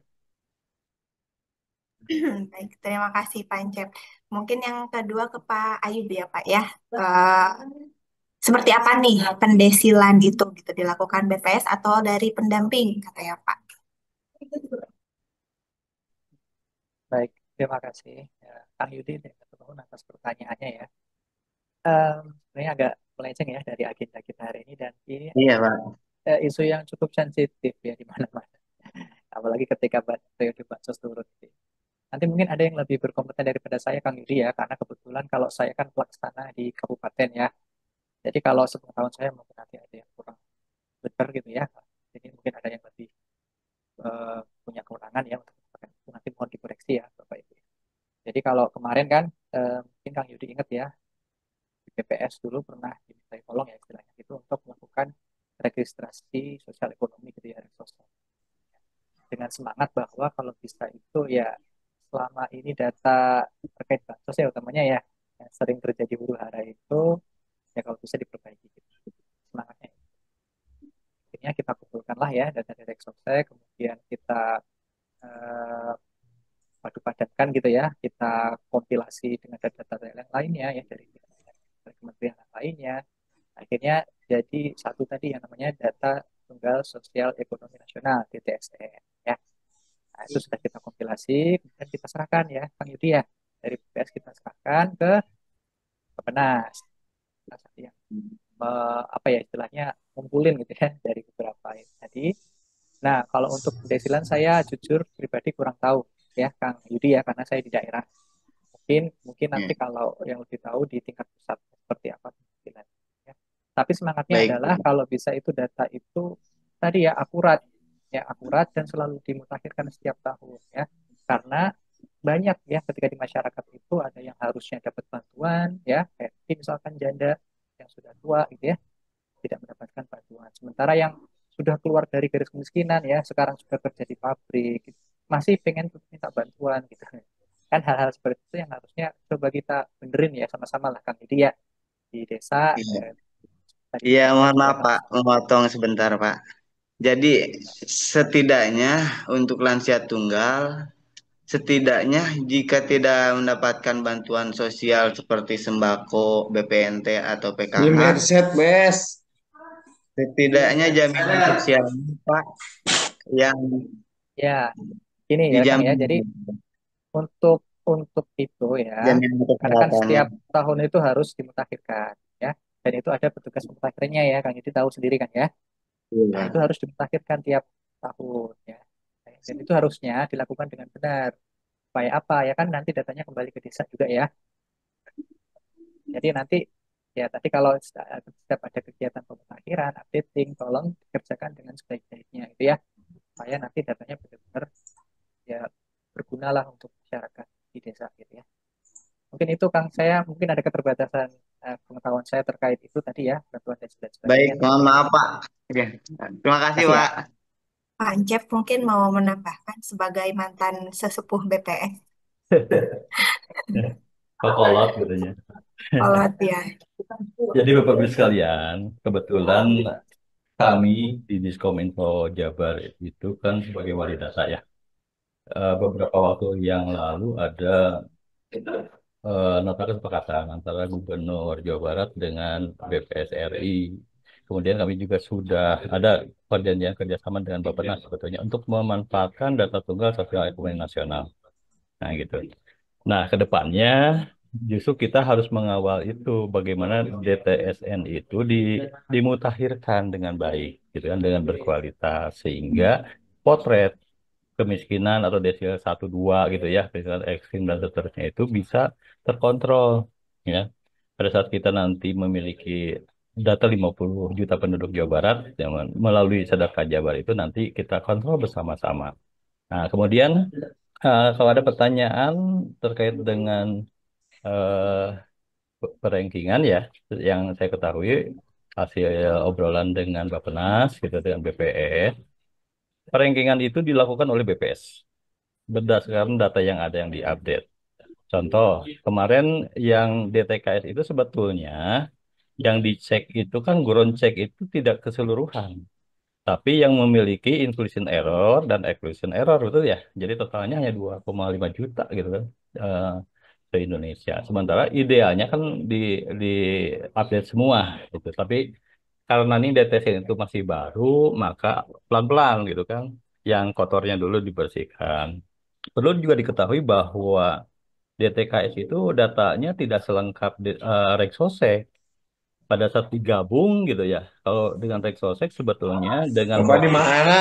Baik, terima kasih Pak Encep. Mungkin yang kedua ke Pak Ayub ya Pak ya. Eh, Seperti apa nih pendesilan itu gitu dilakukan BPS atau dari pendamping katanya Pak? Baik, terima kasih Kang Yudi dan teman teman atas pertanyaannya ya. Sebenarnya agak melenceng ya dari agenda kita hari ini dan ini Iya, Pak. isu yang cukup sensitif ya di mana-mana. Apalagi ketika periode bansos turun. Gitu. Nanti mungkin ada yang lebih berkompeten daripada saya Kang Yudi ya, karena kebetulan kalau saya kan pelaksana di kabupaten ya. Jadi kalau sepengetahuan saya mungkin nanti ada yang kurang benar gitu ya. Jadi mungkin ada yang lebih punya kewenangan ya untuk melakukan itu. Nanti mohon dikoreksi ya Bapak Ibu. Jadi kalau kemarin kan mungkin Kang Yudi ingat ya, BPS dulu pernah dimintai tolong ya istilahnya itu untuk melakukan administrasi sosial ekonomi gitu ya, Reksosek. Dengan semangat bahwa kalau bisa itu ya selama ini data terkait bansos ya utamanya ya yang sering terjadi huru hara itu ya kalau bisa diperbaiki gitu. Semangatnya. Akhirnya kita kumpulkanlah ya data dari Reksosek, kemudian kita eh, padu-padankan gitu ya, kita kompilasi dengan data-data yang lainnya ya dari kementerian yang lainnya. Akhirnya jadi satu tadi yang namanya Data Tunggal Sosial Ekonomi Nasional (DTSE) ya. Nah, itu sudah kita kompilasi, kemudian kita serahkan ya, Kang Yudi ya. Dari BPS kita serahkan ke Bappenas. Yang apa ya istilahnya ngumpulin gitu ya dari beberapa ini tadi. Nah, kalau untuk desilan saya jujur pribadi kurang tahu ya Kang Yudi ya karena saya di daerah. Mungkin nanti Hmm. kalau yang lebih tahu di tingkat pusat seperti apa desilan. Ya. Tapi semangatnya Baik. adalah kalau bisa itu data itu tadi ya akurat dan selalu dimutakhirkan setiap tahun ya. Karena banyak ya ketika di masyarakat itu ada yang harusnya dapat bantuan ya kayak misalkan janda yang sudah tua gitu ya tidak mendapatkan bantuan. Sementara yang sudah keluar dari garis kemiskinan ya, sekarang sudah kerja di pabrik, gitu, masih pengen minta bantuan gitu. Kan hal-hal seperti itu yang harusnya coba kita benerin ya sama-sama lah Kang Didi ya di desa. Iya, Tadi Iya, mohon juga maaf Pak, memotong sebentar Pak. Jadi setidaknya untuk lansia tunggal, setidaknya jika tidak mendapatkan bantuan sosial seperti sembako, BPNT atau Di PKH, headset, Bes. setidaknya jaminan sosial Pak yang ya ini ya Kang ya. dijamin, Jadi untuk itu ya, jaminan karena kan kesehatannya. setiap tahun itu harus dimutakhirkan ya. Dan itu ada petugas pemutakhirannya ya, Kang Yudi tahu sendiri kan ya. Nah, Iya. itu harus dimutakhirkan tiap tahun ya. Dan itu harusnya dilakukan dengan benar. Supaya apa ya kan nanti datanya kembali ke desa juga ya. Jadi nanti ya tadi kalau setiap ada kegiatan pemutakhiran, updating, tolong dikerjakan dengan sebaik-baiknya gitu ya. Supaya nanti datanya benar-benar ya bergunalah untuk masyarakat di desa gitu ya. Mungkin itu Kang saya mungkin ada keterbatasan pengetahuan saya terkait itu tadi ya, bantuan dan Baik, sebagainya mohon terkait maaf ini. Pak. Oke. Terima kasih Kasih ya. Pak. Pak Ancep mungkin mau menambahkan sebagai mantan sesepuh BPS. Kokolot gitu ya. Kalau ya, Jadi Bapak Ibu sekalian, kebetulan kami di Diskominfo Jabar itu kan sebagai wali data ya. Beberapa waktu yang lalu ada nota kesepakatan antara Gubernur Jawa Barat dengan BPS RI. Kemudian kami juga sudah ada perjanjian kerjasama dengan Bappenas sebetulnya untuk memanfaatkan data tunggal sosial ekonomi nasional. Nah gitu. Nah ke depannya justru kita harus mengawal itu bagaimana DTSN itu dimutakhirkan dengan baik, gitu kan, dengan berkualitas sehingga potret kemiskinan atau desil 1 2 gitu ya, kemiskinan ekstrim dan seterusnya itu bisa terkontrol ya. Pada saat kita nanti memiliki data 50 juta penduduk Jawa Barat yang melalui Sedekah Jabar itu nanti kita kontrol bersama-sama. Nah, kemudian kalau ada pertanyaan terkait dengan eh, perankingan ya, yang saya ketahui hasil obrolan dengan Bappenas gitu dengan BPS, perankingan itu dilakukan oleh BPS berdasarkan data yang ada yang diupdate. Contoh, kemarin yang DTKS itu sebetulnya yang dicek itu kan ground check itu tidak keseluruhan, tapi yang memiliki inclusion error dan exclusion error betul ya. Jadi totalnya hanya 2,5 juta gitu kan eh, se Indonesia. Sementara idealnya kan di update semua gitu. Tapi karena ini deteksi itu masih baru, maka pelan-pelan gitu kan. Yang kotornya dulu dibersihkan. Perlu juga diketahui bahwa DTKS itu datanya tidak selengkap Rexosek pada saat digabung gitu ya. Kalau dengan Rexosek sebetulnya Bapak di mana?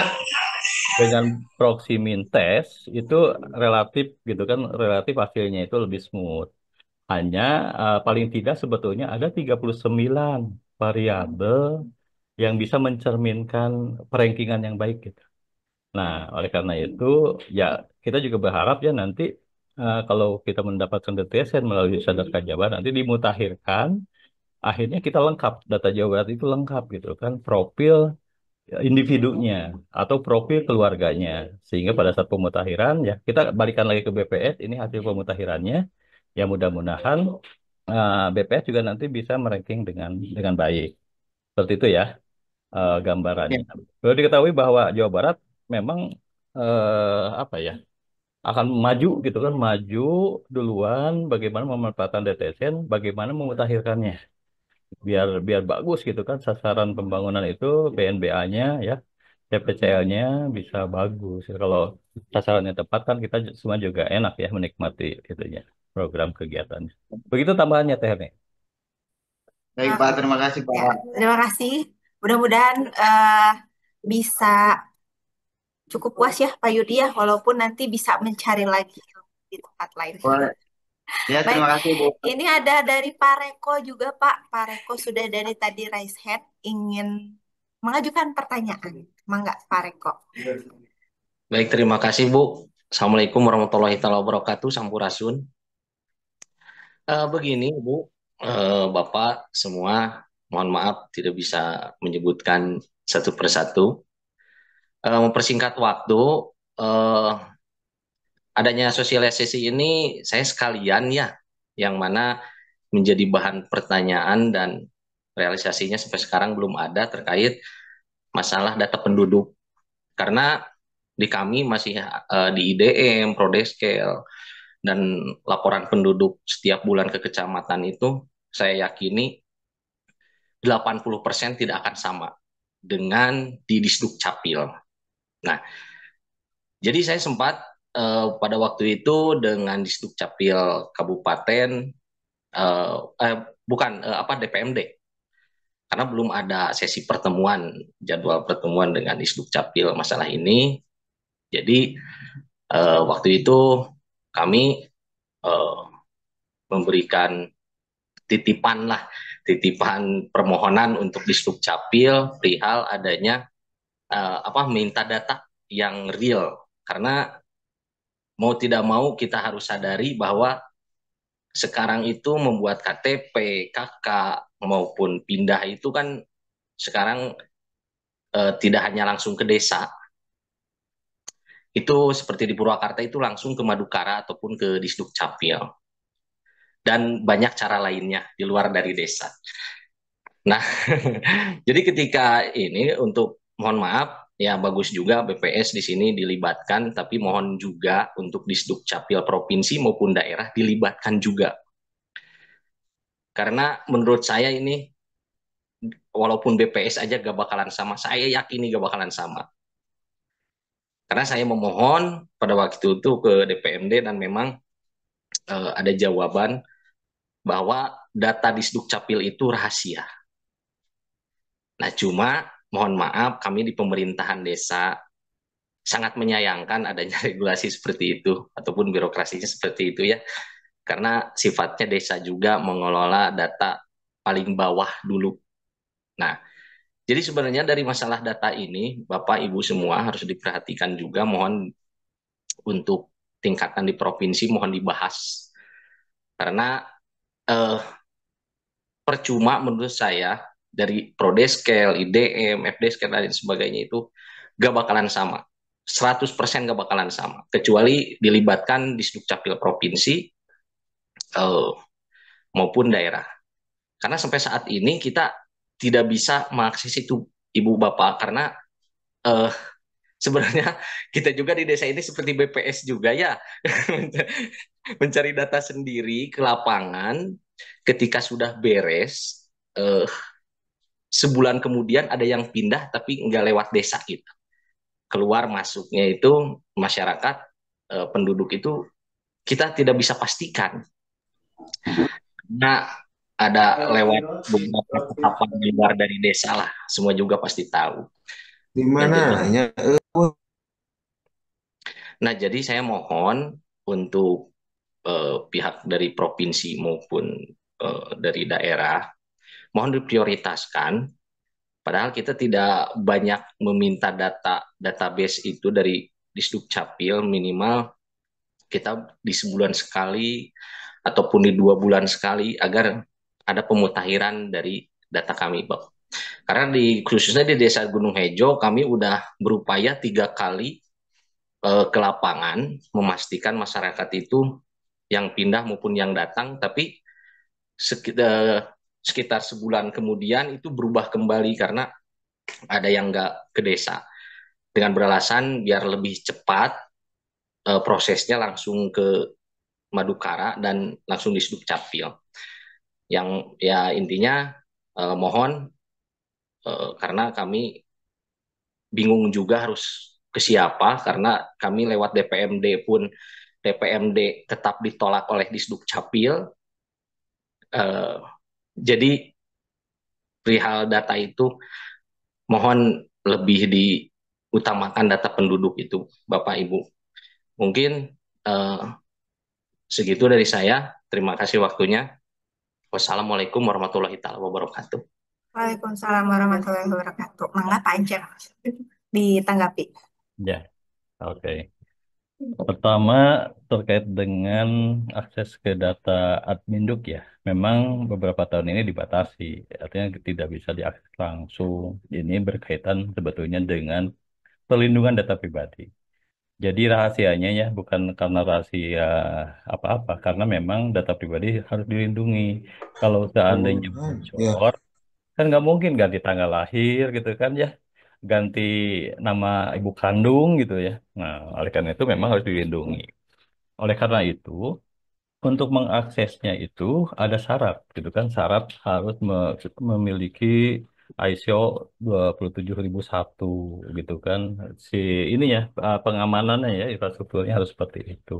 dengan Proximin test itu relatif gitu kan, relatif hasilnya itu lebih smooth. Hanya paling tidak sebetulnya ada 39 variabel yang bisa mencerminkan perankingan yang baik gitu. Nah, oleh karena itu ya kita juga berharap ya nanti kalau kita mendapatkan DTSN melalui Sadar Jabar nanti dimutakhirkan, akhirnya kita lengkap, data Jawa Barat itu lengkap gitu kan, profil individunya atau profil keluarganya. Sehingga pada saat pemutakhiran, ya kita balikan lagi ke BPS, ini hasil pemutakhirannya. Ya mudah-mudahan BPS juga nanti bisa meranking dengan baik. Seperti itu ya gambarannya. Ya. Perlu diketahui bahwa Jawa Barat memang apa ya akan maju gitu kan, maju duluan bagaimana pemanfaatan DTSN, bagaimana memutakhirkannya biar biar bagus gitu kan sasaran pembangunan itu PNBA-nya ya CPCL-nya bisa bagus. Kalau sasarannya tepat kan kita semua juga enak ya menikmati itunya program kegiatannya. Begitu tambahannya Teh Herni. Baik Pak, terima kasih Ya, Pak. terima kasih. Mudah-mudahan bisa cukup puas ya Pak Yudi ya, walaupun nanti bisa mencari lagi di tempat lain. Boleh. Ya, Baik, terima kasih Bu. ini ada dari Pak Reko juga Pak. Pak Reko sudah dari tadi raise hand ingin mengajukan pertanyaan. Mangga Pak Reko. Baik, terima kasih Bu. Assalamualaikum warahmatullahi wabarakatuh, Sampurasun. Begini Bu, Bapak semua, mohon maaf tidak bisa menyebutkan satu persatu. Mempersingkat waktu, eh, adanya sosialisasi ini saya sekalian ya, yang mana menjadi bahan pertanyaan dan realisasinya sampai sekarang belum ada terkait masalah data penduduk. Karena di kami masih di IDM, Prodeskel, dan laporan penduduk setiap bulan ke kecamatan itu saya yakini 80% tidak akan sama dengan di Disduk Capil. Nah, jadi saya sempat pada waktu itu dengan Disduk Capil Kabupaten bukan apa DPMD karena belum ada sesi pertemuan jadwal pertemuan dengan Disduk Capil masalah ini. Jadi waktu itu kami eh, memberikan titipan permohonan untuk Disduk Capil perihal adanya minta data yang real karena mau tidak mau kita harus sadari bahwa sekarang itu membuat KTP, KK maupun pindah itu kan sekarang tidak hanya langsung ke desa, itu seperti di Purwakarta itu langsung ke Madukara ataupun ke Disduk Capil dan banyak cara lainnya di luar dari desa. Nah, jadi ketika ini untuk mohon maaf ya bagus juga BPS di sini dilibatkan, tapi mohon juga untuk Disduk Capil provinsi maupun daerah dilibatkan juga. Karena menurut saya ini walaupun BPS aja gak bakalan sama, saya yakin ini gak bakalan sama. Karena saya memohon pada waktu itu ke DPMD dan memang ada jawaban bahwa data Disduk Capil itu rahasia. Nah, cuma mohon maaf kami di pemerintahan desa sangat menyayangkan adanya regulasi seperti itu ataupun birokrasinya seperti itu ya. Karena sifatnya desa juga mengelola data paling bawah dulu. Nah, jadi sebenarnya dari masalah data ini Bapak Ibu semua harus diperhatikan juga, mohon untuk tingkatan di provinsi mohon dibahas. Karena eh, percuma menurut saya dari Prodeskel, IDM, FDeskel dan sebagainya itu gak bakalan sama. 100% gak bakalan sama. Kecuali dilibatkan di Dukcapil provinsi maupun daerah. Karena sampai saat ini kita tidak bisa mengakses itu Ibu Bapak karena eh, sebenarnya kita juga di desa ini seperti BPS juga ya mencari data sendiri ke lapangan ketika sudah beres sebulan kemudian ada yang pindah tapi nggak lewat desa gitu keluar masuknya itu masyarakat penduduk itu kita tidak bisa pastikan nah ada lewat beberapa tahapan di luar dari desa lah semua juga pasti tahu Di dan tentu mananya? nah jadi saya mohon untuk pihak dari provinsi maupun dari daerah mohon diprioritaskan. Padahal kita tidak banyak meminta database itu dari Disduk Capil minimal kita di sebulan sekali ataupun di 2 bulan sekali agar ada pemutakhiran dari data kami, Pak. Karena khususnya di Desa Gunung Hejo kami udah berupaya 3 kali ke lapangan memastikan masyarakat itu yang pindah maupun yang datang, tapi sekitar sebulan kemudian itu berubah kembali karena ada yang nggak ke desa dengan beralasan biar lebih cepat prosesnya langsung ke Madukara dan langsung di Capil. Yang ya intinya mohon karena kami bingung juga harus ke siapa karena kami lewat DPMD pun DPMD tetap ditolak oleh Capil. Eh, jadi perihal data itu mohon lebih diutamakan data penduduk itu, Bapak Ibu. Mungkin eh, segitu dari saya. Terima kasih waktunya. Wassalamualaikum warahmatullahi wabarakatuh. Waalaikumsalam warahmatullahi wabarakatuh. Mangga Pak Anja ditanggapi. Ya, oke. Pertama, terkait dengan akses ke data Adminduk ya. Memang beberapa tahun ini dibatasi, artinya tidak bisa diakses langsung. Ini berkaitan sebetulnya dengan perlindungan data pribadi. Jadi rahasianya ya bukan karena rahasia apa-apa, karena memang data pribadi harus dilindungi. Kalau seandainya Ya. bocor, kan nggak mungkin ganti tanggal lahir gitu kan ya, ganti nama ibu kandung gitu ya. Nah, oleh karena itu memang harus dilindungi. Oleh karena itu, untuk mengaksesnya itu ada syarat gitu kan. Syarat harus memiliki ISO 27001 gitu kan. Si ini ya pengamanannya ya infrastrukturnya harus seperti itu.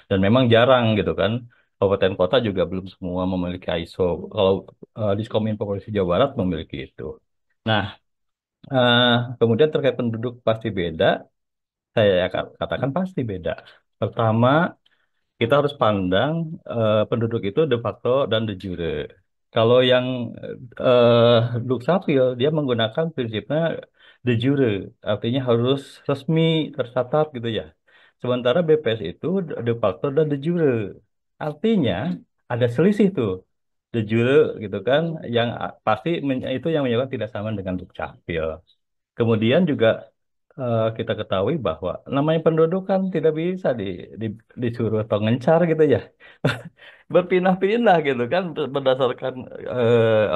Dan memang jarang gitu kan. Kabupaten kota juga belum semua memiliki ISO. Kalau Diskominfo Provinsi Jawa Barat memiliki itu. Nah, eh, kemudian terkait penduduk pasti beda, saya katakan pasti beda. Pertama, kita harus pandang penduduk itu de facto dan de jure. Kalau yang eh, Dukcapil, dia menggunakan prinsipnya de jure, artinya harus resmi tercatat gitu ya. Sementara BPS itu de facto dan de jure, artinya ada selisih tuh de jure gitu kan, yang pasti itu yang menyebabkan tidak sama dengan Dukcapil. Kemudian juga kita ketahui bahwa namanya penduduk kan tidak bisa disuruh atau ngencar gitu ya. Berpindah-pindah gitu kan berdasarkan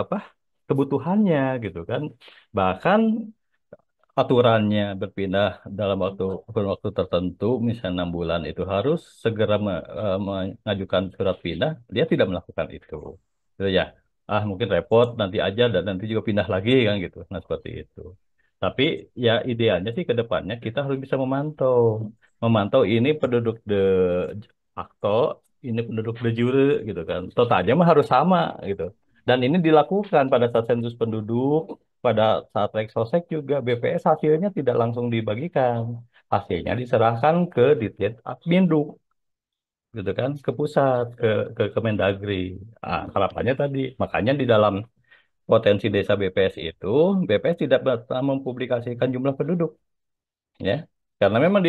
apa kebutuhannya gitu kan. Bahkan aturannya berpindah dalam waktu tertentu, misalnya 6 bulan itu harus segera mengajukan surat pindah, dia tidak melakukan itu. Gitu ya. Ah, mungkin repot nanti aja dan nanti juga pindah lagi kan gitu. Nah, seperti itu. Tapi ya idealnya sih ke depannya kita harus bisa memantau. Memantau ini penduduk de facto, ini penduduk de jure gitu kan. Totalnya mah harus sama gitu. Dan ini dilakukan pada saat sensus penduduk, pada saat Reksosek juga BPS hasilnya tidak langsung dibagikan. Hasilnya diserahkan ke Ditjen Adminduk gitu kan, ke pusat, ke Kemendagri. Ah, harapannya tadi, makanya di dalam potensi desa BPS itu, BPS tidak pernah mempublikasikan jumlah penduduk, ya. Karena memang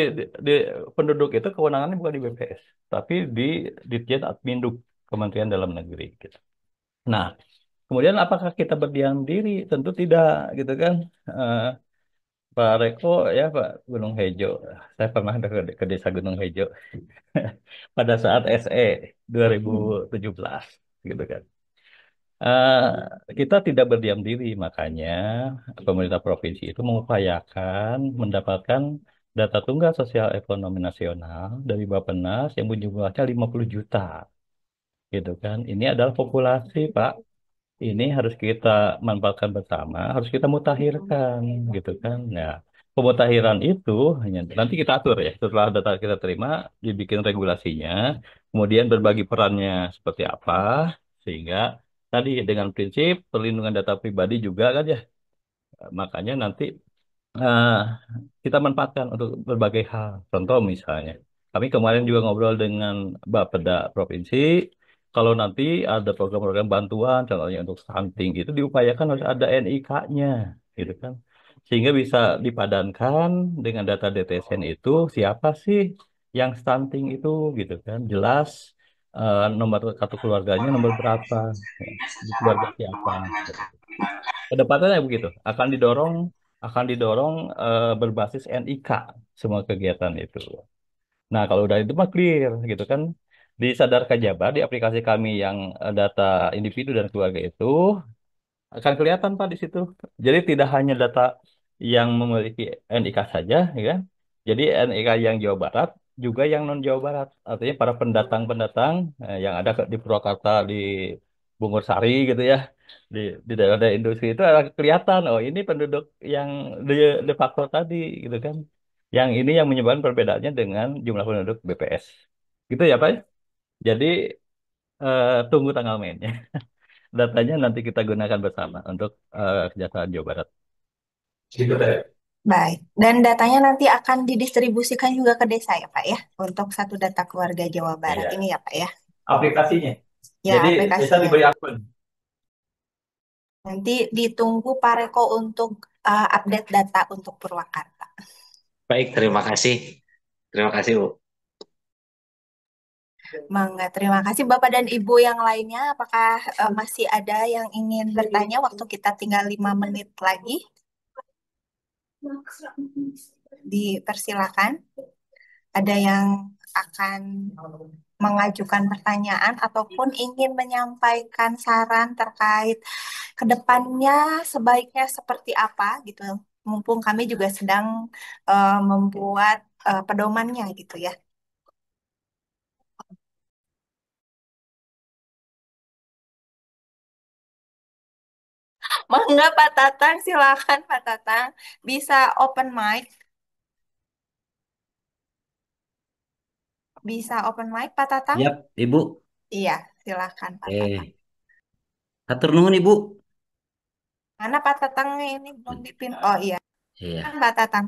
penduduk itu kewenangannya bukan di BPS, tapi di Ditjen Adminduk Kementerian Dalam Negeri. Gitu. Nah, kemudian apakah kita berdiam diri? Tentu tidak, gitu kan. Eh, Pak Reko ya Pak Gunung Hejo. Saya pernah ke Desa Gunung Hejo pada saat SE 2017 gitu kan. Kita tidak berdiam diri, makanya pemerintah provinsi itu mengupayakan mendapatkan data tunggal sosial ekonomi nasional dari Bappenas yang berjumlahnya 50 juta gitu kan. Ini adalah populasi, Pak. Ini harus kita manfaatkan bersama, harus kita mutakhirkan, gitu kan. Nah, pemutakhiran itu hanya nanti kita atur ya. Setelah data kita terima, dibikin regulasinya, kemudian berbagi perannya seperti apa, sehingga tadi dengan prinsip perlindungan data pribadi juga kan ya. Makanya nanti eh, kita manfaatkan untuk berbagai hal. Contoh misalnya, kami kemarin juga ngobrol dengan Bapeda Provinsi, kalau nanti ada program-program bantuan, contohnya untuk stunting, itu diupayakan harus ada NIK-nya, gitu kan. Sehingga bisa dipadankan dengan data DTSN itu, siapa sih yang stunting itu, gitu kan. Jelas nomor kartu keluarganya nomor berapa, ya, di keluarga siapa. Kedepannya begitu, akan didorong berbasis NIK semua kegiatan itu. Nah, kalau udah itu mah clear gitu kan. Di Sadar Kajaba, di aplikasi kami yang data individu dan keluarga itu akan kelihatan Pak di situ. Jadi tidak hanya data yang memiliki NIK saja, ya kan? Jadi NIK yang Jawa Barat juga yang non Jawa Barat. Artinya para pendatang-pendatang yang ada di Purwakarta, di Bungur Sari gitu ya, di daerah industri itu ada kelihatan. Oh ini penduduk yang de facto tadi gitu kan. Yang ini yang menyebabkan perbedaannya dengan jumlah penduduk BPS. Gitu ya Pak. Jadi tunggu tanggal mainnya. Datanya nanti kita gunakan bersama untuk kejahatan Jawa Barat. Gitu deh. Baik. Dan datanya nanti akan didistribusikan juga ke desa ya, Pak ya, untuk satu data keluarga Jawa Barat Iya. ini ya, Pak ya. Aplikasinya. Ya, Jadi desa aplikasinya. diberi akun. Nanti ditunggu Pak Reko untuk update data untuk Purwakarta. Baik, terima kasih. Terima kasih, Bu. Mangga, terima kasih Bapak dan Ibu yang lainnya. Apakah masih ada yang ingin bertanya waktu kita tinggal 5 menit lagi? Dipersilakan. Ada yang akan mengajukan pertanyaan ataupun ingin menyampaikan saran terkait ke depannya sebaiknya seperti apa gitu. Mumpung kami juga sedang membuat pedomannya gitu ya. Mangga Pak Tatang, silakan Pak Tatang. Bisa open mic, bisa open mic Pak Tatang? Siap, Ibu. Iya, silakan Pak Tatang. Hatur nuhun, Ibu. Mana Pak Tatang ini belum dipin? Oh iya, Iya, Pak Tatang.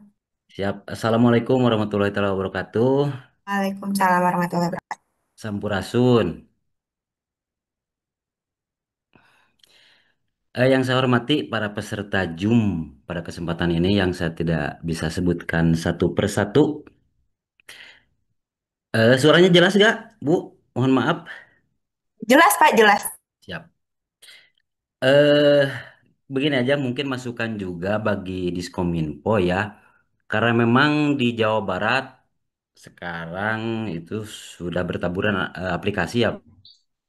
siap. Assalamualaikum warahmatullahi taala wabarakatuh. Waalaikumsalam warahmatullahi wabarakatuh. Sampurasun. Yang saya hormati para peserta Zoom pada kesempatan ini yang saya tidak bisa sebutkan satu persatu. Suaranya jelas gak, Bu? Mohon maaf. Jelas Pak, jelas. Siap. Eh, Begini aja mungkin masukan juga bagi Diskominfo ya. Karena memang di Jawa Barat sekarang itu sudah bertaburan aplikasi ya,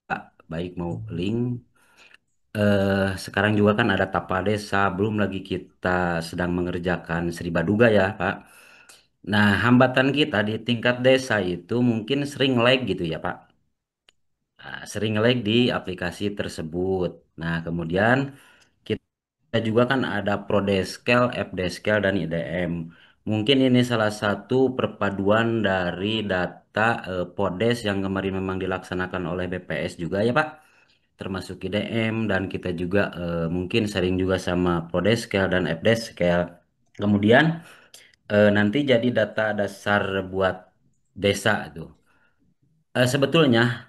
Pak. Baik mau link. Sekarang juga kan ada Tapa Desa, belum lagi kita sedang mengerjakan Sri Baduga ya, Pak. Nah, hambatan kita di tingkat desa itu mungkin sering lag gitu ya, Pak. Nah, sering lag di aplikasi tersebut. Nah, kemudian kita juga kan ada Prodeskel, FDeskel, dan IDM. Mungkin ini salah satu perpaduan dari data Podes yang kemarin memang dilaksanakan oleh BPS juga ya, Pak. Termasuk IDM dan kita juga mungkin sering juga sama Prodescale dan FDescale. Kemudian nanti jadi data dasar buat desa itu. Sebetulnya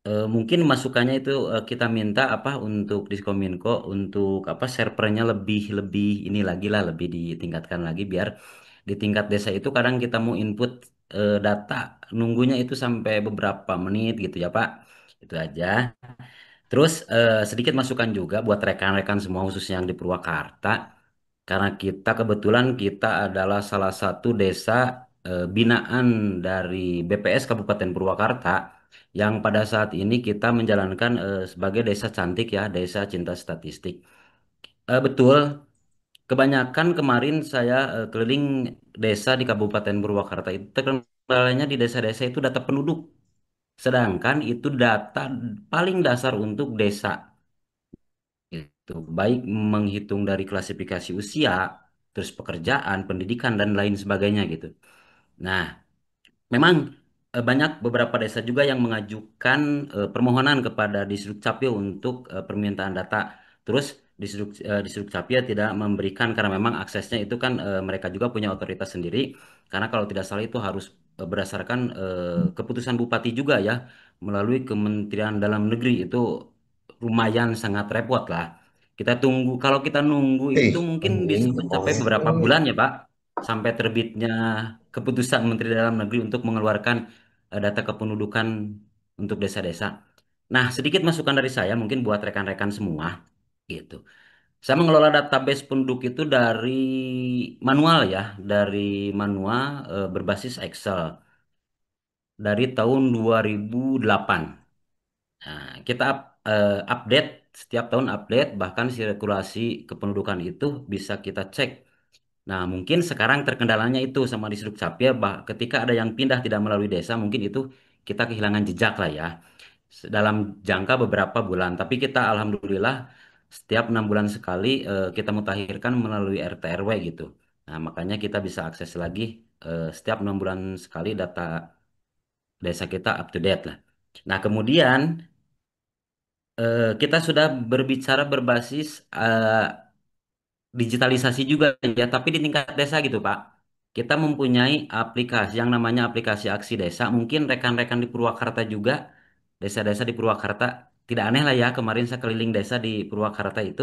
mungkin masukannya itu kita minta apa untuk Diskominfo untuk apa servernya lebih lebih ini lagi lah lebih ditingkatkan lagi biar di tingkat desa itu kadang kita mau input data nunggunya itu sampai beberapa menit gitu ya Pak. Itu aja. Terus sedikit masukan juga buat rekan-rekan semua khususnya yang di Purwakarta. Karena kita kebetulan kita adalah salah satu desa binaan dari BPS Kabupaten Purwakarta yang pada saat ini kita menjalankan sebagai desa cantik ya, desa cinta statistik. Betul, kebanyakan kemarin saya keliling desa di Kabupaten Purwakarta itu terkendalanya di desa-desa itu data penduduk. Sedangkan itu data paling dasar untuk desa itu baik menghitung dari klasifikasi usia, terus pekerjaan, pendidikan dan lain sebagainya gitu. Nah, memang banyak beberapa desa juga yang mengajukan permohonan kepada Disduk Capil untuk permintaan data. Terus Disduk Capil tidak memberikan karena memang aksesnya itu kan mereka juga punya otoritas sendiri. Karena kalau tidak salah itu harus berdasarkan keputusan Bupati juga ya melalui Kementerian Dalam Negeri itu lumayan sangat repot lah. Kita tunggu kalau kita nunggu itu mungkin bisa mencapai beberapa bulan ya Pak sampai terbitnya keputusan Menteri Dalam Negeri untuk mengeluarkan data kependudukan untuk desa-desa. Nah, sedikit masukan dari saya mungkin buat rekan-rekan semua. gitu. Saya mengelola database penduduk itu dari manual ya, dari manual berbasis Excel dari tahun 2008. Nah, kita update setiap tahun update, bahkan sirkulasi kependudukan itu bisa kita cek. Nah, mungkin sekarang terkendalanya itu sama di Sdukcapil, ketika ada yang pindah tidak melalui desa, mungkin itu kita kehilangan jejak lah ya dalam jangka beberapa bulan. Tapi kita alhamdulillah setiap 6 bulan sekali kita mutakhirkan melalui RT RW gitu. Nah, makanya kita bisa akses lagi setiap 6 bulan sekali data desa kita up to date lah. Nah, kemudian kita sudah berbicara berbasis digitalisasi juga ya, tapi di tingkat desa gitu Pak. Kita mempunyai aplikasi yang namanya aplikasi Aksi Desa. Mungkin rekan-rekan di Purwakarta juga, desa-desa di Purwakarta, tidak aneh lah ya, kemarin saya keliling desa di Purwakarta itu.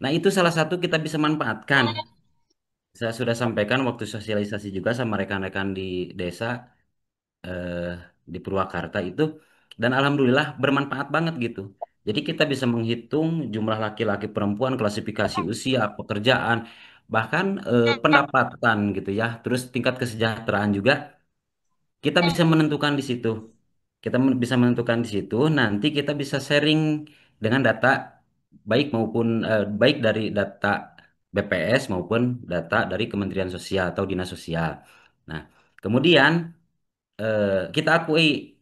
Nah, itu salah satu kita bisa manfaatkan. Saya sudah sampaikan waktu sosialisasi juga sama rekan-rekan di desa eh, di Purwakarta itu, dan alhamdulillah bermanfaat banget gitu. Jadi kita bisa menghitung jumlah laki-laki perempuan, klasifikasi usia, pekerjaan, bahkan pendapatan gitu ya. Terus tingkat kesejahteraan juga kita bisa menentukan di situ. Kita bisa menentukan di situ. Nanti kita bisa sharing dengan data baik dari data BPS maupun data dari Kementerian Sosial atau Dinas Sosial. Nah, kemudian kita akui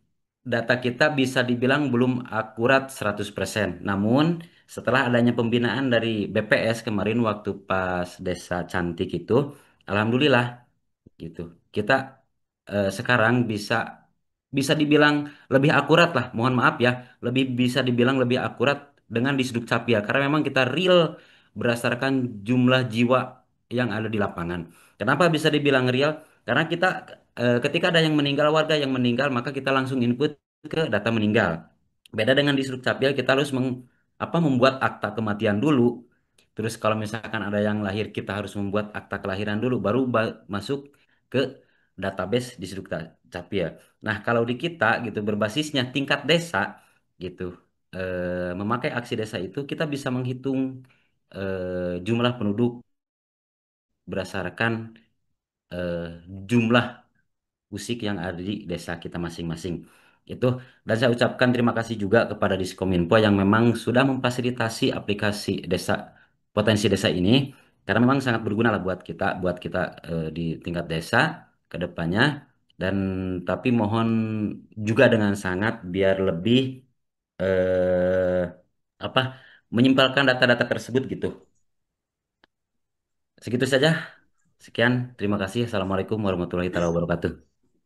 data kita bisa dibilang belum akurat 100%. Namun setelah adanya pembinaan dari BPS kemarin waktu pas Desa Cantik itu, alhamdulillah gitu. Kita sekarang bisa bisa dibilang lebih akurat lah. Mohon maaf ya, lebih bisa dibilang lebih akurat dengan di Sudut Capia karena memang kita real berdasarkan jumlah jiwa yang ada di lapangan. Kenapa bisa dibilang real? Karena kita ketika ada yang meninggal, warga yang meninggal, maka kita langsung input ke data meninggal. Beda dengan di Sudut Capil, kita harus membuat akta kematian dulu. Terus kalau misalkan ada yang lahir, kita harus membuat akta kelahiran dulu, baru masuk ke database di Sudut Capil. Nah, kalau di kita gitu berbasisnya tingkat desa gitu, memakai aksi desa itu kita bisa menghitung jumlah penduduk berdasarkan eh, jumlah musik yang ada di desa kita masing-masing. Itu, dan saya ucapkan terima kasih juga kepada Diskominfo yang memang sudah memfasilitasi aplikasi desa potensi desa ini karena memang sangat berguna lah buat kita di tingkat desa ke depannya, dan tapi mohon juga dengan sangat biar lebih eh, apa menyimpulkan data-data tersebut gitu. Segitu saja. Sekian, terima kasih. Assalamualaikum warahmatullahi wabarakatuh.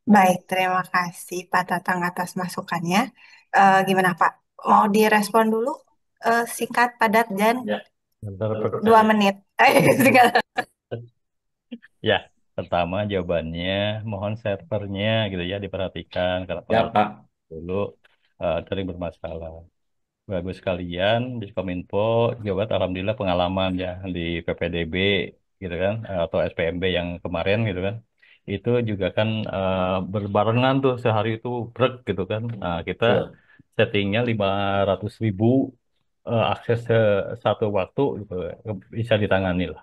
Baik, terima kasih Pak Tatang atas masukannya. Gimana Pak? Mau direspon dulu? Singkat, padat, dan Ya, bentar, 2 menit. Singkat. ya, pertama jawabannya mohon servernya gitu ya diperhatikan karena Ya, pengalaman Pak. dulu sering bermasalah. Bagus sekalian di Kominfo, Jawa Barat alhamdulillah pengalaman ya di PPDB gitu kan atau SPMB yang kemarin gitu kan. Itu juga kan berbarengan tuh sehari itu brek gitu kan. Nah, kita Betul. settingnya 500.000 akses satu waktu gitu, bisa ditangani lah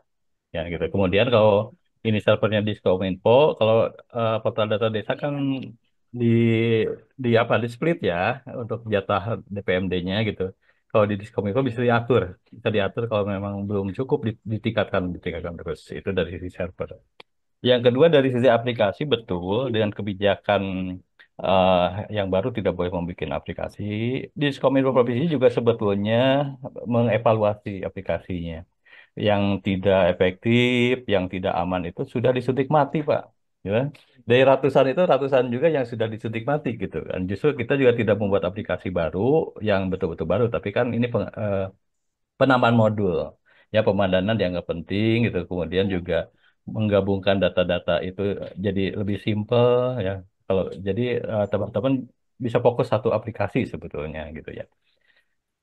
ya gitu. Kemudian kalau ini servernya di Kominfo, kalau portal data desa kan di di split ya untuk jatah DPMD-nya gitu. Kalau di Diskominfo bisa diatur kalau memang belum cukup ditingkatkan terus. Itu dari sisi server. Yang kedua dari sisi aplikasi betul dengan kebijakan eh, yang baru tidak boleh membuat aplikasi. Diskominfo provinsi juga sebetulnya mengevaluasi aplikasinya yang tidak efektif, yang tidak aman itu sudah disuntik mati, Pak. Ya. Dari ratusan itu ratusan juga yang sudah disuntik mati gitu kan. Justru kita juga tidak membuat aplikasi baru yang betul-betul baru, tapi kan ini penambahan modul. Ya pemandanan dianggap penting gitu. Kemudian juga menggabungkan data-data itu jadi lebih simpel ya. Kalau jadi teman-teman bisa fokus satu aplikasi sebetulnya gitu ya.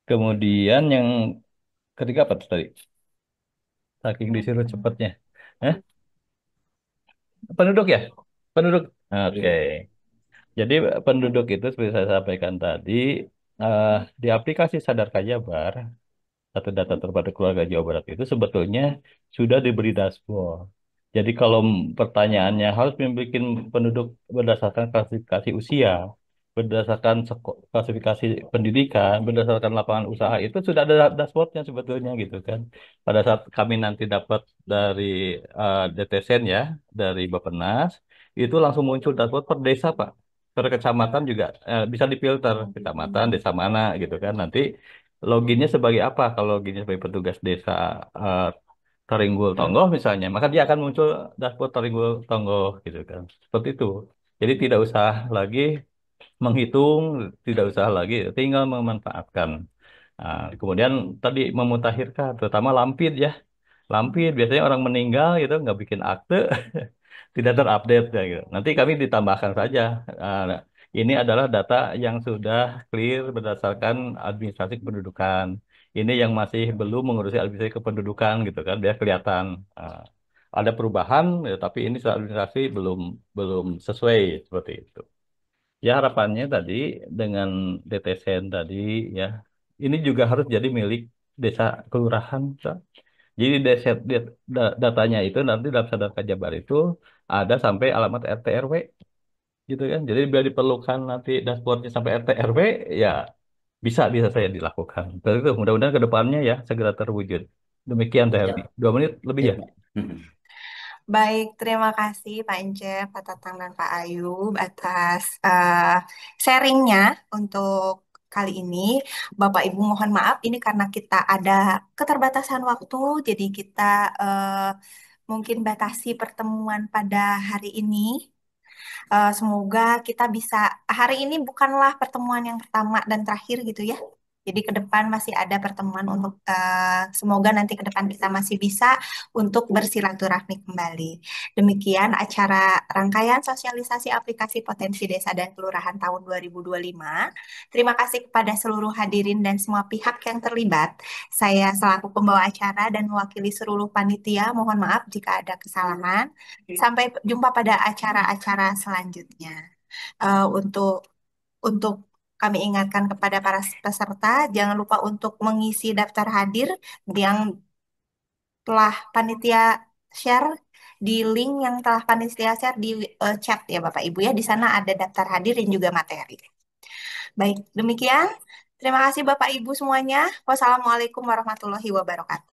Kemudian yang ketiga apa tuh tadi? Saking disuruh cepatnya. Hah? Penduduk ya? Penduduk. Oke. Jadi penduduk itu seperti saya sampaikan tadi, eh, di aplikasi Sadar Kajabar data terpadu keluarga Jawa Barat itu sebetulnya sudah diberi dashboard. Jadi kalau pertanyaannya harus membuat penduduk berdasarkan klasifikasi usia, berdasarkan klasifikasi pendidikan, berdasarkan lapangan usaha itu sudah ada dashboardnya sebetulnya gitu kan. Pada saat kami nanti dapat dari DTSEN ya, dari Bappenas, itu langsung muncul dashboard per desa Pak. Per kecamatan juga bisa difilter kecamatan, desa mana gitu kan. Nanti loginnya sebagai apa? Kalau loginnya sebagai petugas desa eh, Taringgul Tonggoh misalnya, maka dia akan muncul dashboard Taringgul Tonggoh gitu kan. Seperti itu. Jadi tidak usah lagi menghitung, tidak usah lagi, tinggal memanfaatkan. Nah, kemudian tadi memutakhirkan, terutama Lampir ya. Lampir biasanya orang meninggal gitu nggak bikin akte, tidak terupdate ya gitu. Nanti kami ditambahkan saja. Nah, ini adalah data yang sudah clear berdasarkan administrasi kependudukan. Ini yang masih belum mengurusi administrasi kependudukan gitu kan, biar kelihatan. Nah, ada perubahan, ya, tapi ini secara administrasi belum belum sesuai seperti itu. Ya harapannya tadi dengan DTSN tadi ya, ini juga harus jadi milik desa kelurahan. Pak. Jadi datanya itu nanti dalam Sadar Jabar itu ada sampai alamat RT RW gitu kan. Jadi bila diperlukan nanti dashboardnya sampai RT RW ya bisa saya dilakukan. Tapi itu mudah-mudahan ke depannya ya segera terwujud. Demikian Teh Helmi. Ya, 2 menit lebih ya ya. Pak. Mm-mm. Baik, terima kasih Pak Encep, Pak Tatang, dan Pak Ayub atas sharingnya untuk kali ini. Bapak Ibu mohon maaf, ini karena kita ada keterbatasan waktu, jadi kita eh, mungkin batasi pertemuan pada hari ini. Semoga kita bisa, hari ini bukanlah pertemuan yang pertama dan terakhir gitu ya. Jadi ke depan masih ada pertemuan untuk, semoga nanti ke depan kita masih bisa untuk bersilaturahmi kembali. Demikian acara rangkaian sosialisasi aplikasi potensi desa dan kelurahan tahun 2025. Terima kasih kepada seluruh hadirin dan semua pihak yang terlibat. Saya selaku pembawa acara dan mewakili seluruh panitia, mohon maaf jika ada kesalahan. Sampai jumpa pada acara-acara selanjutnya. Untuk kami ingatkan kepada para peserta, jangan lupa untuk mengisi daftar hadir yang telah panitia share di link yang telah panitia share di chat ya Bapak Ibu ya. Di sana ada daftar hadir dan juga materi. Baik, demikian. Terima kasih Bapak Ibu semuanya. Wassalamualaikum warahmatullahi wabarakatuh.